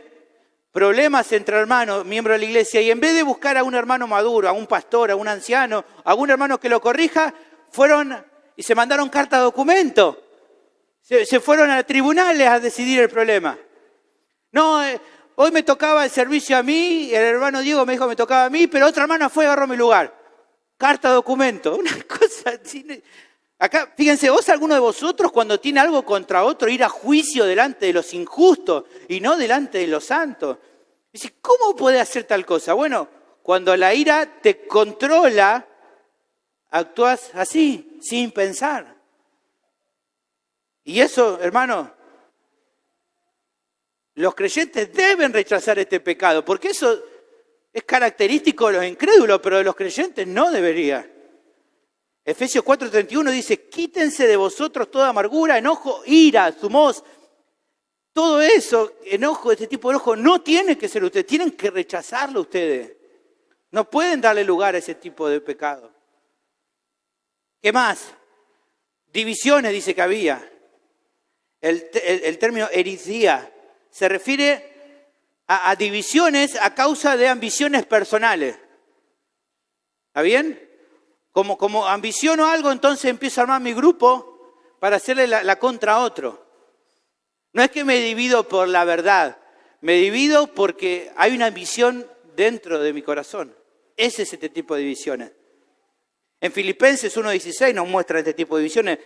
S2: problemas entre hermanos, miembros de la iglesia, y en vez de buscar a un hermano maduro, a un pastor, a un anciano, a un hermano que lo corrija, fueron y se mandaron carta de documento. Se fueron a tribunales a decidir el problema. No, hoy me tocaba el servicio a mí, el hermano Diego me dijo que me tocaba a mí, pero otra hermana fue y agarró mi lugar. Carta documento, una cosa así. Acá, fíjense, vos alguno de vosotros cuando tiene algo contra otro ir a juicio delante de los injustos y no delante de los santos. Dice, ¿cómo puede hacer tal cosa? Bueno, cuando la ira te controla, actúas así, sin pensar. Y eso, hermano, Los creyentes deben rechazar este pecado, porque eso es característico de los incrédulos, pero de los creyentes no debería. Efesios 4:31 dice, quítense de vosotros toda amargura, enojo, ira, zumos. Todo eso, enojo, este tipo de enojo, no tiene que ser ustedes, tienen que rechazarlo ustedes. No pueden darle lugar a ese tipo de pecado. ¿Qué más? Divisiones dice que había. El término erisía se refiere a divisiones a causa de ambiciones personales. ¿Está bien? Como ambiciono algo, entonces empiezo a armar mi grupo para hacerle la contra a otro. No es que me divido por la verdad, me divido porque hay una ambición dentro de mi corazón. Ese es este tipo de divisiones. En Filipenses 1:16 nos muestra este tipo de divisiones.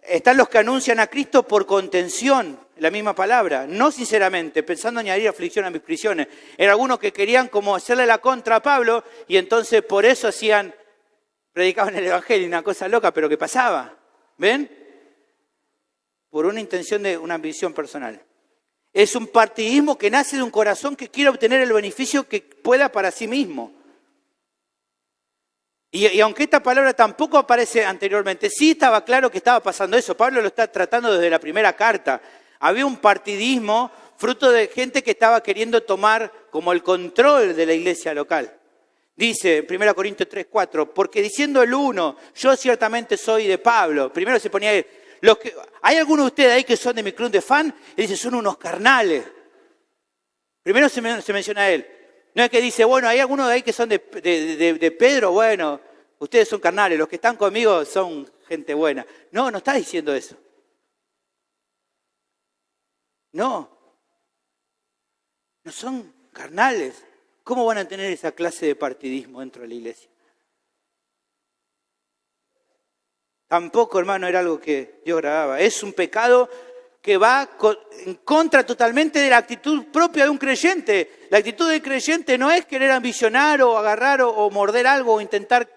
S2: Están los que anuncian a Cristo por contención, la misma palabra, no sinceramente, pensando añadir aflicción a mis prisiones. Eran algunos que querían como hacerle la contra a Pablo y entonces por eso predicaban el Evangelio, una cosa loca, pero que pasaba. ¿Ven? Por una intención de una ambición personal. Es un partidismo que nace de un corazón que quiere obtener el beneficio que pueda para sí mismo. Y aunque esta palabra tampoco aparece anteriormente, sí estaba claro que estaba pasando eso. Pablo lo está tratando desde la primera carta. Había un partidismo fruto de gente que estaba queriendo tomar como el control de la iglesia local. Dice en 1 Corintios 3:4, porque diciendo el uno, yo ciertamente soy de Pablo. Primero se ponía él. ¿Hay algunos de ustedes ahí que son de mi club de fan? Y dice, son unos carnales. Primero se menciona a él. No es que dice, bueno, hay algunos de ahí que son de Pedro, bueno, ustedes son carnales, los que están conmigo son gente buena. No está diciendo eso. No son carnales. ¿Cómo van a tener esa clase de partidismo dentro de la iglesia? Tampoco, hermano, era algo que Dios agradaba. Es un pecado que va en contra totalmente de la actitud propia de un creyente. La actitud del creyente no es querer ambicionar o agarrar o morder algo o intentar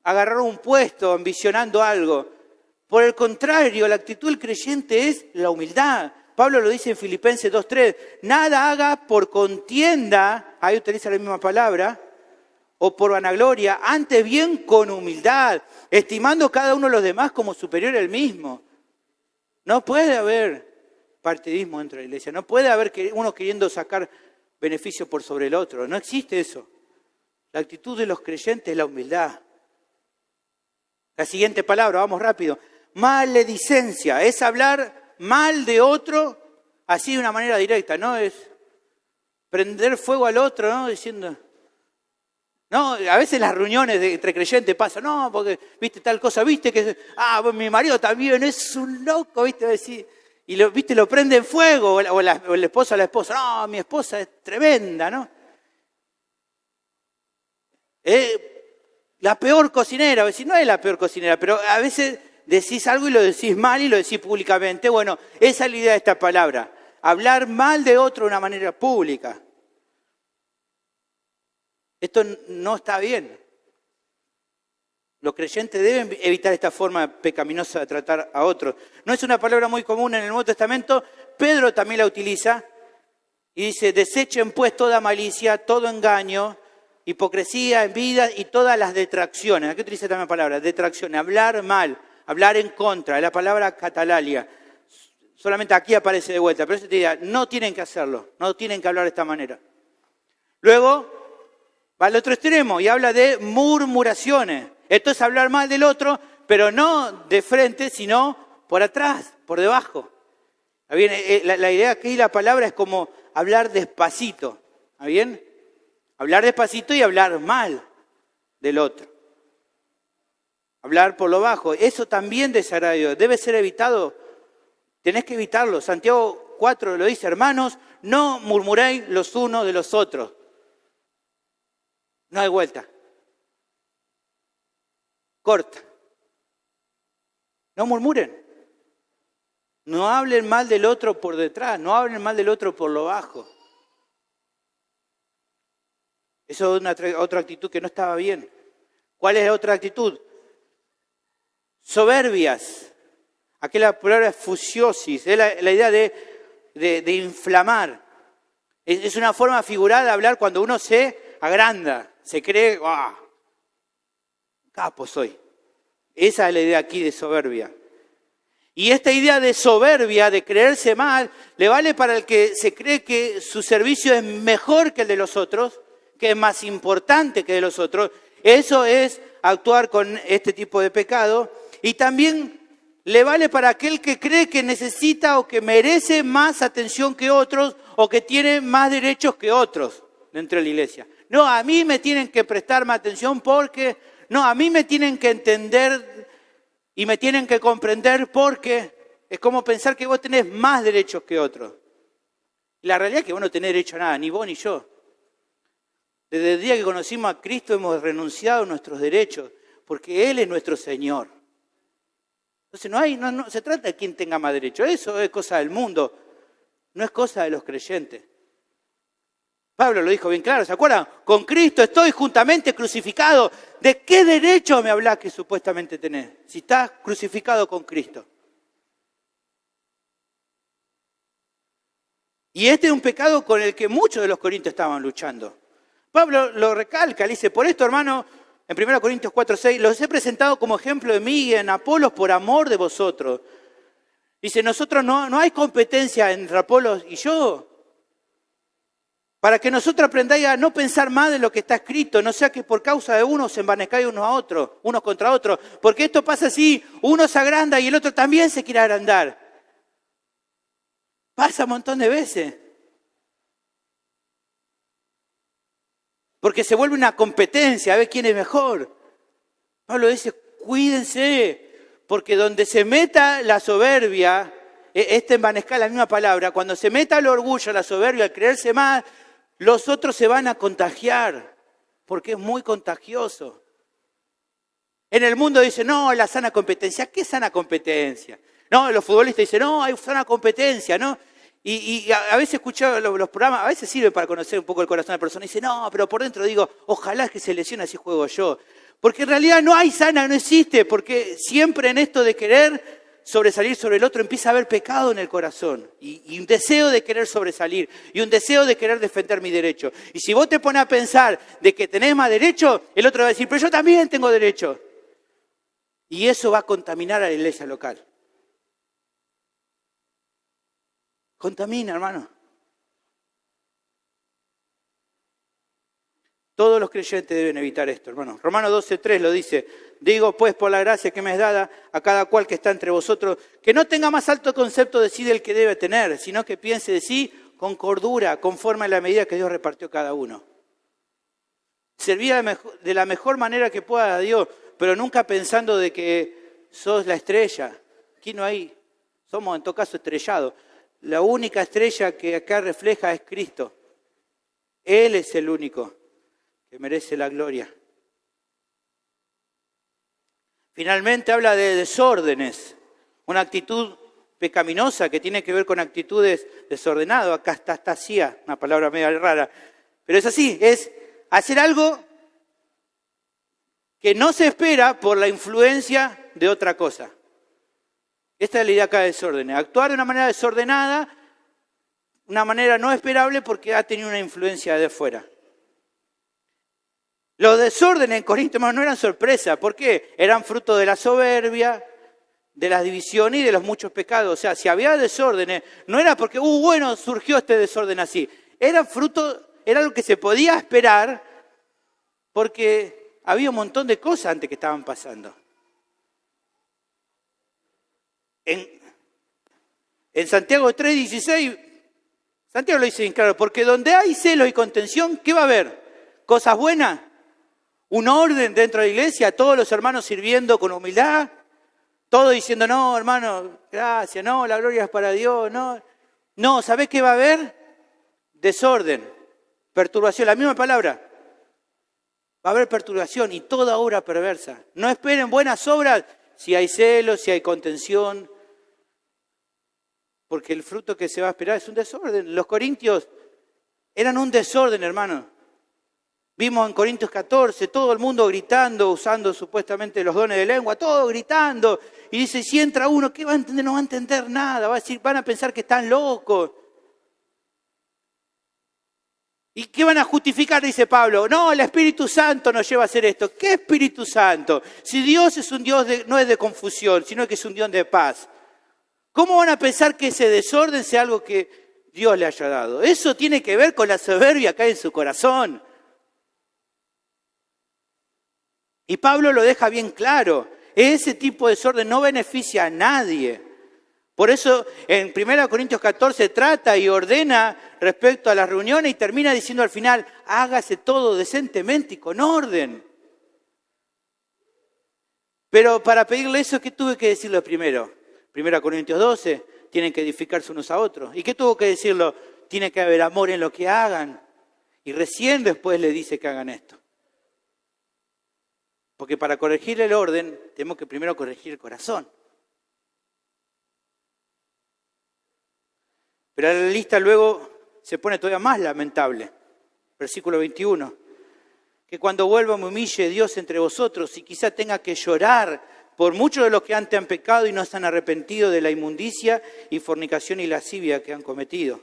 S2: agarrar un puesto ambicionando algo. Por el contrario, la actitud del creyente es la humildad. Pablo lo dice en Filipenses 2:3. Nada haga por contienda, ahí utiliza la misma palabra, o por vanagloria, antes bien con humildad, estimando cada uno de los demás como superior al mismo. No puede haber partidismo dentro de la iglesia, no puede haber uno queriendo sacar beneficio por sobre el otro, no existe eso. La actitud de los creyentes es la humildad. La siguiente palabra, vamos rápido, maledicencia, es hablar mal de otro así de una manera directa, no es prender fuego al otro, ¿no? Diciendo... No, a veces las reuniones entre creyentes pasan, no, porque viste tal cosa, viste que, mi marido también es un loco, viste, y lo prende en fuego, o la esposa a la esposa, no, mi esposa es tremenda, ¿no? La peor cocinera, no es la peor cocinera, pero a veces decís algo y lo decís mal y lo decís públicamente. Bueno, esa es la idea de esta palabra, hablar mal de otro de una manera pública. Esto no está bien. Los creyentes deben evitar esta forma pecaminosa de tratar a otros. No es una palabra muy común en el Nuevo Testamento. Pedro también la utiliza y dice, desechen pues toda malicia, todo engaño, hipocresía, envidia y todas las detracciones. Aquí utiliza también la palabra, detracciones, hablar mal, hablar en contra. Es la palabra catalalia. Solamente aquí aparece de vuelta, pero eso te diría, no tienen que hacerlo, no tienen que hablar de esta manera. Luego... va al otro extremo y habla de murmuraciones. Esto es hablar mal del otro, pero no de frente, sino por atrás, por debajo. ¿Está bien? La idea aquí, la palabra es como hablar despacito. ¿Está bien? Hablar despacito y hablar mal del otro. Hablar por lo bajo. Eso también desagrada a Dios. Debe ser evitado. Tenés que evitarlo. Santiago 4 lo dice, hermanos, no murmuréis los unos de los otros. No hay vuelta. Corta. No murmuren. No hablen mal del otro por detrás. No hablen mal del otro por lo bajo. Eso es otra actitud que no estaba bien. ¿Cuál es la otra actitud? Soberbias. Aquí la palabra es fusiosis. Es la idea de de inflamar. Es una forma figurada de hablar cuando uno se agranda, se cree, ¡ah! Capo soy. Esa es la idea aquí de soberbia. Y esta idea de soberbia, de creerse mal, le vale para el que se cree que su servicio es mejor que el de los otros, que es más importante que el de los otros. Eso es actuar con este tipo de pecado. Y también le vale para aquel que cree que necesita o que merece más atención que otros o que tiene más derechos que otros dentro de la iglesia. No, a mí me tienen que prestar más atención porque... No, a mí me tienen que entender y me tienen que comprender porque es como pensar que vos tenés más derechos que otros. La realidad es que vos no tenés derecho a nada, ni vos ni yo. Desde el día que conocimos a Cristo hemos renunciado a nuestros derechos porque Él es nuestro Señor. Entonces no se trata de quién tenga más derecho. Eso es cosa del mundo, no es cosa de los creyentes. Pablo lo dijo bien claro, ¿se acuerdan? Con Cristo estoy juntamente crucificado. ¿De qué derecho me hablás que supuestamente tenés? Si estás crucificado con Cristo. Y este es un pecado con el que muchos de los corintios estaban luchando. Pablo lo recalca, le dice, por esto, hermano, en 1 Corintios 4:6, los he presentado como ejemplo de mí y en Apolos por amor de vosotros. Dice, nosotros no hay competencia entre Apolos y yo. Para que nosotros aprendáis a no pensar más de lo que está escrito, no sea que por causa de uno se envanezcáis unos contra otros. Porque esto pasa así, uno se agranda y el otro también se quiere agrandar. Pasa un montón de veces. Porque se vuelve una competencia, a ver quién es mejor. Pablo dice, cuídense, porque donde se meta la soberbia, envanezca la misma palabra, cuando se meta el orgullo, la soberbia, el creerse más, los otros se van a contagiar, porque es muy contagioso. En el mundo dicen, no, la sana competencia. ¿Qué sana competencia? No, los futbolistas dicen, no, hay sana competencia, ¿no? Y a veces escucho los programas, a veces sirve para conocer un poco el corazón de la persona. Y dice, no, pero por dentro digo, ojalá que se lesione así juego yo. Porque en realidad no hay sana, no existe, porque siempre en esto de querer sobresalir sobre el otro empieza a haber pecado en el corazón y un deseo de querer sobresalir y un deseo de querer defender mi derecho. Y si vos te pones a pensar de que tenés más derecho, el otro va a decir, pero yo también tengo derecho. Y eso va a contaminar a la iglesia local. Contamina, hermano. Todos los creyentes deben evitar esto, hermano. Romanos 12:3 lo dice. Digo, pues, por la gracia que me es dada a cada cual que está entre vosotros, que no tenga más alto concepto de sí del que debe tener, sino que piense de sí con cordura, conforme a la medida que Dios repartió cada uno. Servía de la mejor manera que pueda a Dios, pero nunca pensando de que sos la estrella. Aquí no hay, somos en todo caso estrellados. La única estrella que acá refleja es Cristo. Él es el único que merece la gloria. Finalmente habla de desórdenes, una actitud pecaminosa que tiene que ver con actitudes desordenadas, acatastasía, una palabra medio rara, pero es así, es hacer algo que no se espera por la influencia de otra cosa. Esta es la idea acá de desórdenes, actuar de una manera desordenada, una manera no esperable porque ha tenido una influencia de afuera. Los desórdenes en Corinto no eran sorpresa. ¿Por qué? Eran fruto de la soberbia, de las divisiones y de los muchos pecados. O sea, si había desórdenes, no era porque, bueno, surgió este desorden así. Era lo que se podía esperar porque había un montón de cosas antes que estaban pasando. En Santiago 3:16, Santiago lo dice bien claro, porque donde hay celo y contención, ¿qué va a haber? ¿Cosas buenas? Un orden dentro de la iglesia, todos los hermanos sirviendo con humildad, todos diciendo, no, hermano, gracias, no, la gloria es para Dios, no. No, ¿sabés qué va a haber? Desorden, perturbación, la misma palabra. Va a haber perturbación y toda obra perversa. No esperen buenas obras si hay celos, si hay contención, porque el fruto que se va a esperar es un desorden. Los corintios eran un desorden, hermano. Vimos en Corintios 14, todo el mundo gritando, usando supuestamente los dones de lengua, todo gritando. Y dice, si entra uno, ¿qué va a entender? No va a entender nada, van a pensar que están locos. ¿Y qué van a justificar? Dice Pablo. No, el Espíritu Santo nos lleva a hacer esto. ¿Qué Espíritu Santo? Si Dios es un Dios no es de confusión, sino que es un Dios de paz. ¿Cómo van a pensar que ese desorden sea algo que Dios le haya dado? Eso tiene que ver con la soberbia que hay en su corazón. Y Pablo lo deja bien claro. Ese tipo de desorden no beneficia a nadie. Por eso en 1 Corintios 14 trata y ordena respecto a las reuniones y termina diciendo al final, hágase todo decentemente y con orden. Pero para pedirle eso, ¿qué tuve que decirlo primero? 1 Corintios 12, tienen que edificarse unos a otros. ¿Y qué tuvo que decirlo? Tiene que haber amor en lo que hagan. Y recién después le dice que hagan esto. Porque para corregir el orden, tenemos que primero corregir el corazón. Pero la lista luego se pone todavía más lamentable. Versículo 21. Que cuando vuelva me humille Dios entre vosotros y quizá tenga que llorar por muchos de los que antes han pecado y no se han arrepentido de la inmundicia y fornicación y lascivia que han cometido.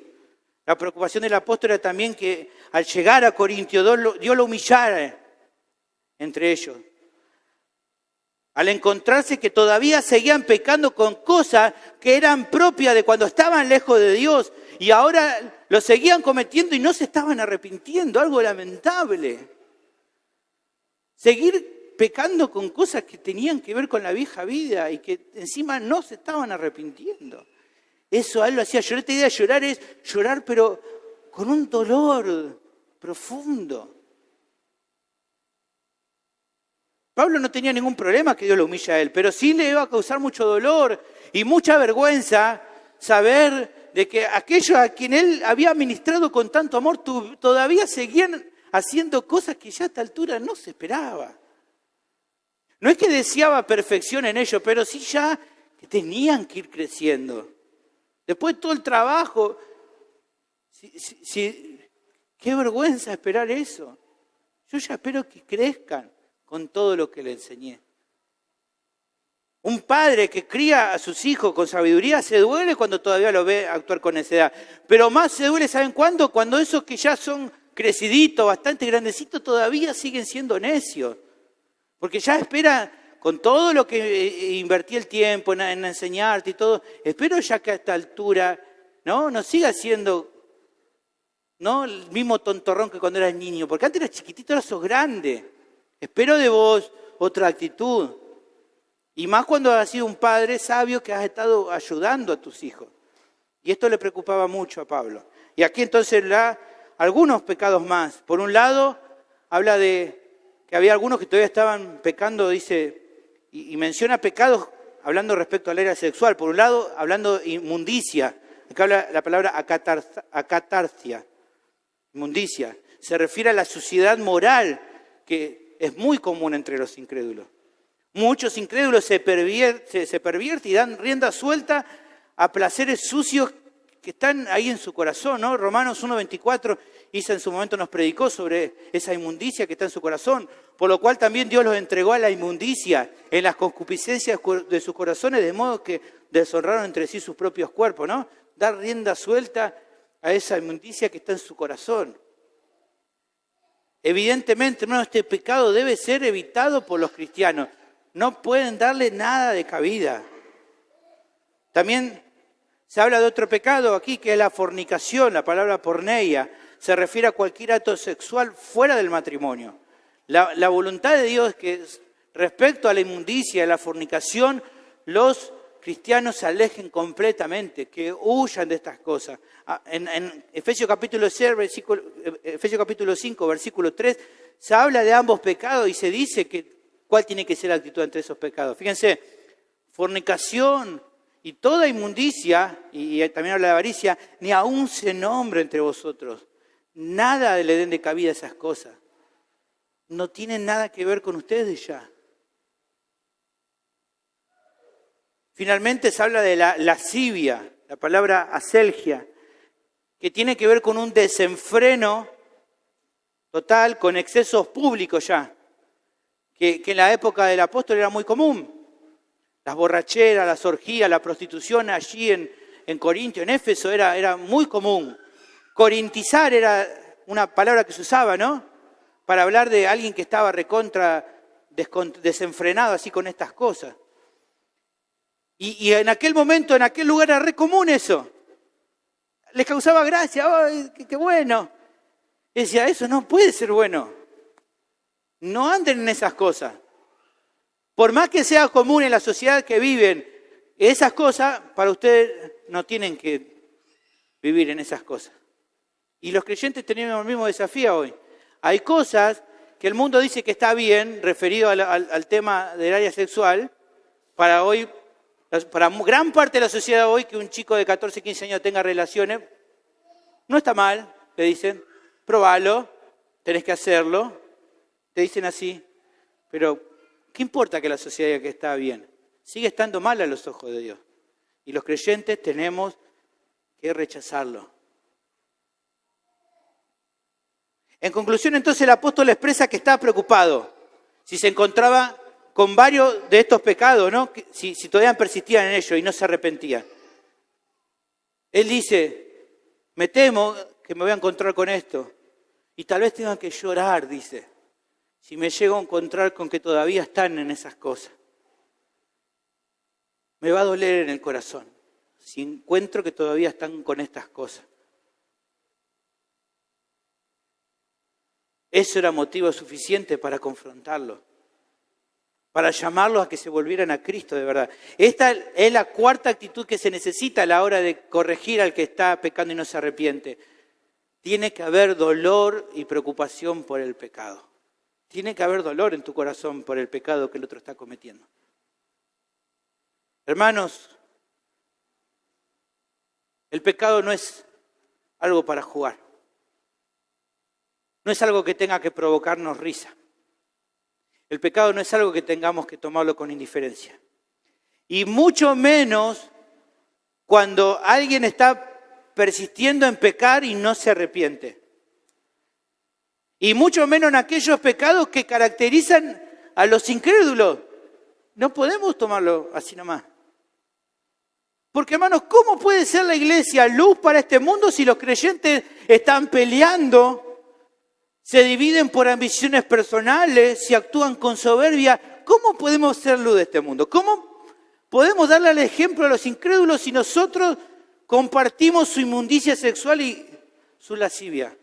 S2: La preocupación del apóstol era también que al llegar a Corintio, Dios lo humillara entre ellos. Al encontrarse que todavía seguían pecando con cosas que eran propias de cuando estaban lejos de Dios y ahora lo seguían cometiendo y no se estaban arrepintiendo, algo lamentable. Seguir pecando con cosas que tenían que ver con la vieja vida y que encima no se estaban arrepintiendo. Eso a él lo hacía llorar. Esta idea de llorar es llorar pero con un dolor profundo. Pablo no tenía ningún problema que Dios lo humille a él, pero sí le iba a causar mucho dolor y mucha vergüenza saber de que aquellos a quien él había ministrado con tanto amor todavía seguían haciendo cosas que ya a esta altura no se esperaba. No es que deseaba perfección en ello, pero sí ya que tenían que ir creciendo. Después de todo el trabajo, qué vergüenza esperar eso. Yo ya espero que crezcan con todo lo que le enseñé. Un padre que cría a sus hijos con sabiduría se duele cuando todavía lo ve actuar con necedad. Pero más se duele, ¿saben cuándo? Cuando esos que ya son creciditos, bastante grandecitos, todavía siguen siendo necios. Porque ya espera, con todo lo que invertí el tiempo en enseñarte y todo, espero ya que a esta altura no siga siendo el mismo tontorrón que cuando eras niño. Porque antes eras chiquitito, ahora sos grande. Espero de vos otra actitud. Y más cuando has sido un padre sabio que has estado ayudando a tus hijos. Y esto le preocupaba mucho a Pablo. Y aquí entonces algunos pecados más. Por un lado, habla de que había algunos que todavía estaban pecando, dice, y menciona pecados hablando respecto al área sexual. Por un lado, hablando de inmundicia. Acá habla la palabra acatarsia. Inmundicia. Se refiere a la suciedad moral que es muy común entre los incrédulos. Muchos incrédulos se pervierten y dan rienda suelta a placeres sucios que están ahí en su corazón, ¿no? Romanos 1:24, Isa en su momento nos predicó sobre esa inmundicia que está en su corazón, por lo cual también Dios los entregó a la inmundicia en las concupiscencias de sus corazones, de modo que deshonraron entre sí sus propios cuerpos, ¿no? Dar rienda suelta a esa inmundicia que está en su corazón. Evidentemente, hermano, este pecado debe ser evitado por los cristianos. No pueden darle nada de cabida. También se habla de otro pecado aquí, que es la fornicación. La palabra porneia se refiere a cualquier acto sexual fuera del matrimonio. La voluntad de Dios es que respecto a la inmundicia y la fornicación, los cristianos se alejen completamente, que huyan de estas cosas. En Efesios capítulo 5, versículo 3, se habla de ambos pecados y se dice cuál tiene que ser la actitud ante esos pecados. Fíjense, fornicación y toda inmundicia, y también habla de avaricia, ni aún se nombre entre vosotros. Nada le den de cabida a esas cosas. No tienen nada que ver con ustedes ya. Finalmente se habla de la lascivia, la palabra aselgia, que tiene que ver con un desenfreno total, con excesos públicos ya, que en la época del apóstol era muy común. Las borracheras, las orgías, la prostitución allí en Corintio, en Éfeso, era muy común. Corintizar era una palabra que se usaba, ¿no? Para hablar de alguien que estaba desenfrenado así con estas cosas. Y en aquel momento, en aquel lugar era re común eso. Les causaba gracia, ¡ay, qué bueno! Y decía, eso no puede ser bueno. No anden en esas cosas. Por más que sea común en la sociedad que viven, esas cosas, para ustedes no tienen que vivir en esas cosas. Y los creyentes tenemos el mismo desafío hoy. Hay cosas que el mundo dice que está bien, referido al tema del área sexual, para gran parte de la sociedad hoy, que un chico de 14, 15 años tenga relaciones, no está mal, le dicen, probalo, tenés que hacerlo, te dicen así, pero ¿qué importa que la sociedad diga que está bien? Sigue estando mal a los ojos de Dios. Y los creyentes tenemos que rechazarlo. En conclusión, entonces, el apóstol expresa que estaba preocupado si se encontraba con varios de estos pecados, ¿no? Si todavía persistían en ellos y no se arrepentían. Él dice, me temo que me voy a encontrar con esto. Y tal vez tenga que llorar, dice, si me llego a encontrar con que todavía están en esas cosas. Me va a doler en el corazón si encuentro que todavía están con estas cosas. Eso era motivo suficiente para confrontarlo, para llamarlos a que se volvieran a Cristo de verdad. Esta es la cuarta actitud que se necesita a la hora de corregir al que está pecando y no se arrepiente. Tiene que haber dolor y preocupación por el pecado. Tiene que haber dolor en tu corazón por el pecado que el otro está cometiendo. Hermanos, el pecado no es algo para jugar. No es algo que tenga que provocarnos risa. El pecado no es algo que tengamos que tomarlo con indiferencia. Y mucho menos cuando alguien está persistiendo en pecar y no se arrepiente. Y mucho menos en aquellos pecados que caracterizan a los incrédulos. No podemos tomarlo así nomás. Porque, hermanos, ¿cómo puede ser la iglesia luz para este mundo si los creyentes están peleando, se dividen por ambiciones personales, si actúan con soberbia? ¿Cómo podemos ser luz de este mundo? ¿Cómo podemos darle el ejemplo a los incrédulos si nosotros compartimos su inmundicia sexual y su lascivia?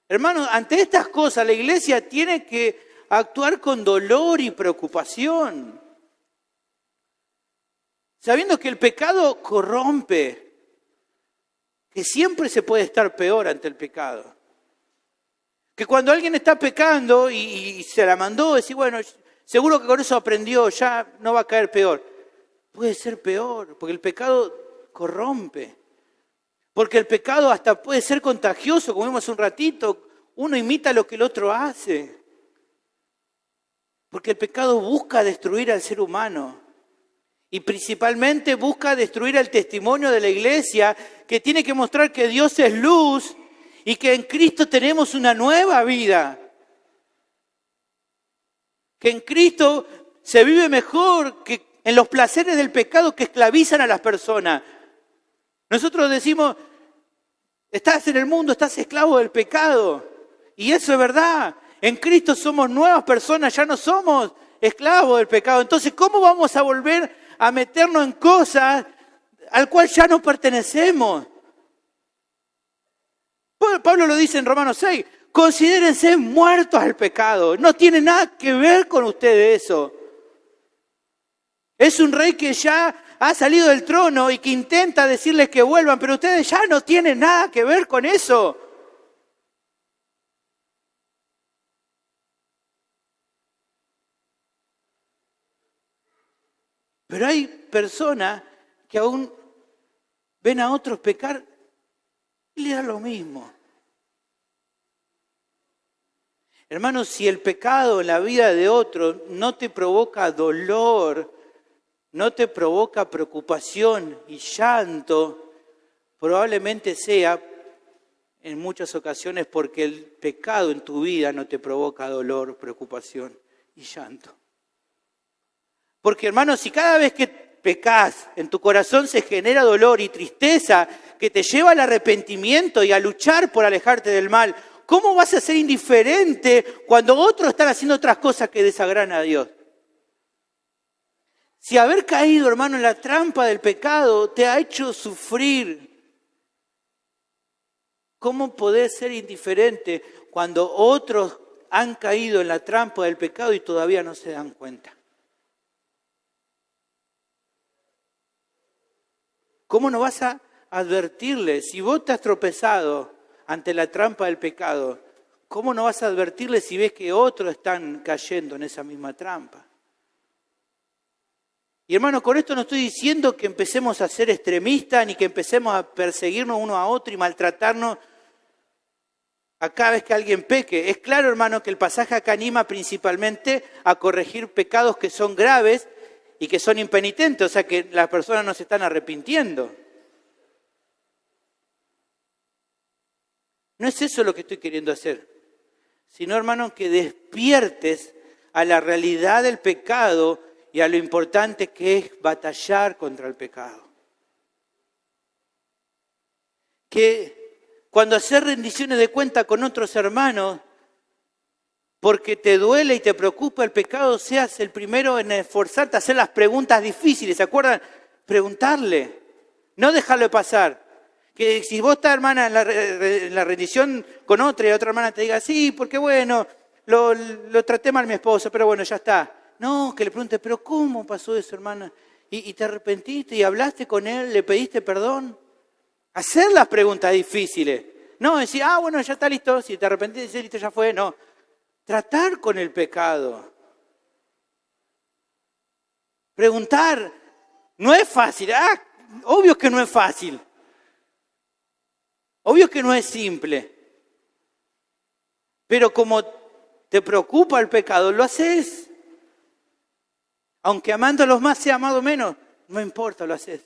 S2: Hermanos, ante estas cosas la iglesia tiene que actuar con dolor y preocupación, sabiendo que el pecado corrompe, que siempre se puede estar peor ante el pecado. Que cuando alguien está pecando y se la mandó, decir, bueno, seguro que con eso aprendió, ya no va a caer peor. Puede ser peor, porque el pecado corrompe. Porque el pecado hasta puede ser contagioso, como vimos hace un ratito, uno imita lo que el otro hace. Porque el pecado busca destruir al ser humano. Y principalmente busca destruir el testimonio de la iglesia, que tiene que mostrar que Dios es luz y que en Cristo tenemos una nueva vida. Que en Cristo se vive mejor que en los placeres del pecado que esclavizan a las personas. Nosotros decimos, estás en el mundo, estás esclavo del pecado. Y eso es verdad. En Cristo somos nuevas personas, ya no somos esclavos del pecado. Entonces, ¿cómo vamos a volver a meternos en cosas al cual ya no pertenecemos? Pablo lo dice en Romanos 6, considérense muertos al pecado. No tiene nada que ver con ustedes eso. Es un rey que ya ha salido del trono y que intenta decirles que vuelvan, pero ustedes ya no tienen nada que ver con eso. Pero hay personas que aún ven a otros pecar y le da lo mismo. Hermanos, si el pecado en la vida de otro no te provoca dolor, no te provoca preocupación y llanto, probablemente sea en muchas ocasiones porque el pecado en tu vida no te provoca dolor, preocupación y llanto. Porque, hermanos, si cada vez que pecás en tu corazón se genera dolor y tristeza que te lleva al arrepentimiento y a luchar por alejarte del mal, ¿Cómo vas a ser indiferente cuando otros están haciendo otras cosas que desagradan a Dios? Si haber caído, hermano, en la trampa del pecado te ha hecho sufrir, ¿cómo podés ser indiferente cuando otros han caído en la trampa del pecado y todavía no se dan cuenta? ¿Cómo no vas a advertirle? Si vos te has tropezado ante la trampa del pecado, ¿cómo no vas a advertirle si ves que otros están cayendo en esa misma trampa? Y hermano, con esto no estoy diciendo que empecemos a ser extremistas ni que empecemos a perseguirnos uno a otro y maltratarnos a cada vez que alguien peque. Es claro, hermano, que el pasaje acá anima principalmente a corregir pecados que son graves y que son impenitentes, o sea que las personas no se están arrepintiendo. No es eso lo que estoy queriendo hacer, sino, hermano, que despiertes a la realidad del pecado y a lo importante que es batallar contra el pecado. Que cuando haces rendiciones de cuenta con otros hermanos, porque te duele y te preocupa el pecado, seas el primero en esforzarte a hacer las preguntas difíciles. ¿Se acuerdan? Preguntarle, no dejarlo pasar. Que si vos estás, hermana, en la rendición con otra y otra hermana te diga, sí, porque bueno, lo traté mal a mi esposo, pero bueno, ya está. No, que le pregunte, pero ¿cómo pasó eso, hermana? ¿Y te arrepentiste y hablaste con él? ¿Le pediste perdón? Hacer las preguntas difíciles. No decir, bueno, ya está listo. Si te arrepentiste, listo, ya fue. No. Tratar con el pecado. Preguntar. No es fácil. Obvio que no es fácil. Obvio que no es simple. Pero como te preocupa el pecado, lo haces. Aunque amándolos más sea amado menos, no importa, lo haces.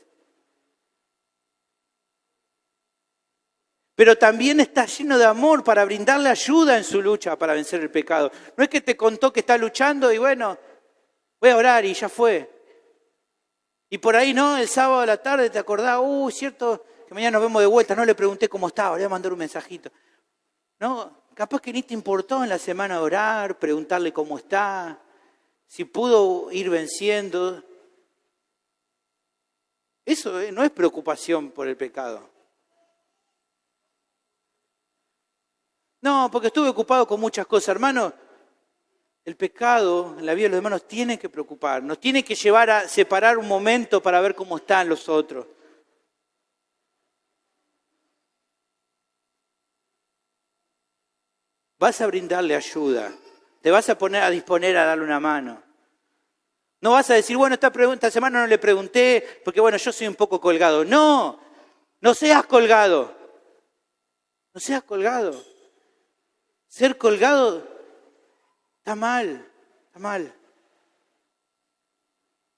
S2: Pero también está lleno de amor para brindarle ayuda en su lucha para vencer el pecado. No es que te contó que está luchando y bueno, voy a orar y ya fue. Y por ahí, ¿no? El sábado a la tarde te acordás, cierto que mañana nos vemos de vuelta, no le pregunté cómo estaba, le voy a mandar un mensajito. No, capaz que ni te importó en la semana orar, preguntarle cómo está. Si pudo ir venciendo. Eso no es preocupación por el pecado. No, porque estuve ocupado con muchas cosas. Hermano, el pecado en la vida de los hermanos tiene que preocupar. Nos tiene que llevar a separar un momento para ver cómo están los otros. Vas a brindarle ayuda. Te vas a poner a disponer a darle una mano. No vas a decir, bueno, esta semana no le pregunté porque, bueno, yo soy un poco colgado. No, no seas colgado. No seas colgado. Ser colgado está mal, está mal.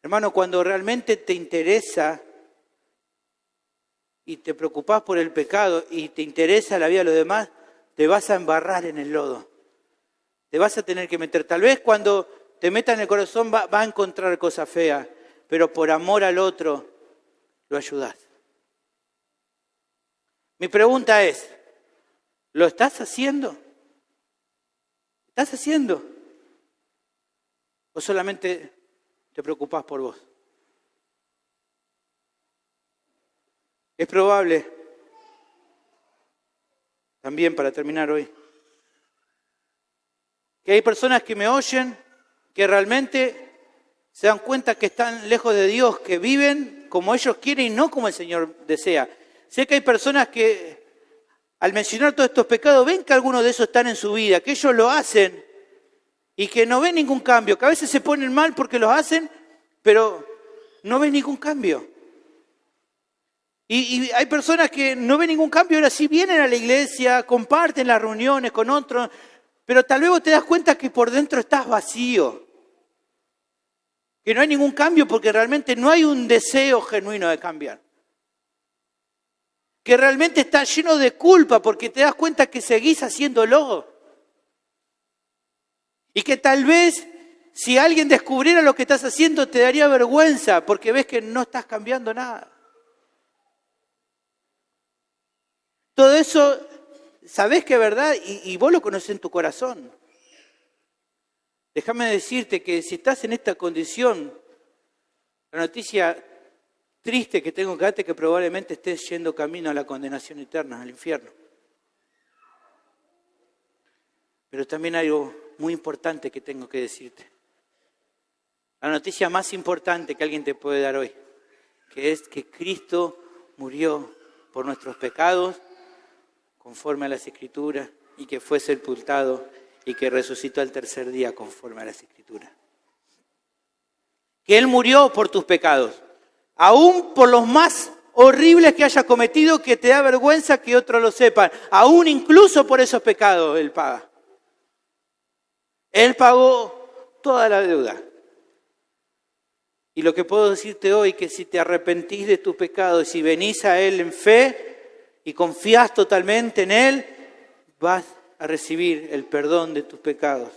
S2: Hermano, cuando realmente te interesa y te preocupás por el pecado y te interesa la vida de los demás, te vas a embarrar en el lodo. Te vas a tener que meter. Tal vez cuando te metas en el corazón va a encontrar cosas feas, pero por amor al otro lo ayudás. Mi pregunta es, ¿lo estás haciendo? ¿Estás haciendo? ¿O solamente te preocupás por vos? Es probable, también para terminar hoy, que hay personas que me oyen que realmente se dan cuenta que están lejos de Dios, que viven como ellos quieren y no como el Señor desea. Sé que hay personas que al mencionar todos estos pecados ven que algunos de esos están en su vida, que ellos lo hacen y que no ven ningún cambio, que a veces se ponen mal porque los hacen, pero no ven ningún cambio. Y hay personas que no ven ningún cambio, ahora sí vienen a la iglesia, comparten las reuniones con otros, pero tal vez vos te das cuenta que por dentro estás vacío. Que no hay ningún cambio porque realmente no hay un deseo genuino de cambiar. Que realmente estás lleno de culpa porque te das cuenta que seguís haciéndolo. Y que tal vez si alguien descubriera lo que estás haciendo te daría vergüenza porque ves que no estás cambiando nada. Todo eso sabés que es verdad y vos lo conocés en tu corazón. Déjame decirte que si estás en esta condición, la noticia triste que tengo que darte es que probablemente estés yendo camino a la condenación eterna, al infierno. Pero también hay algo muy importante que tengo que decirte. La noticia más importante que alguien te puede dar hoy, que es que Cristo murió por nuestros pecados, conforme a las Escrituras, y que fue sepultado y que resucitó al tercer día, conforme a las Escrituras. Que Él murió por tus pecados, aún por los más horribles que hayas cometido, que te da vergüenza que otros lo sepan, aún incluso por esos pecados Él paga. Él pagó toda la deuda. Y lo que puedo decirte hoy, que si te arrepentís de tus pecados, si venís a Él en fe y confías totalmente en Él, vas a recibir el perdón de tus pecados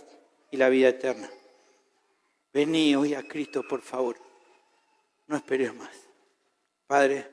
S2: y la vida eterna. Vení hoy a Cristo, por favor. No esperes más. Padre,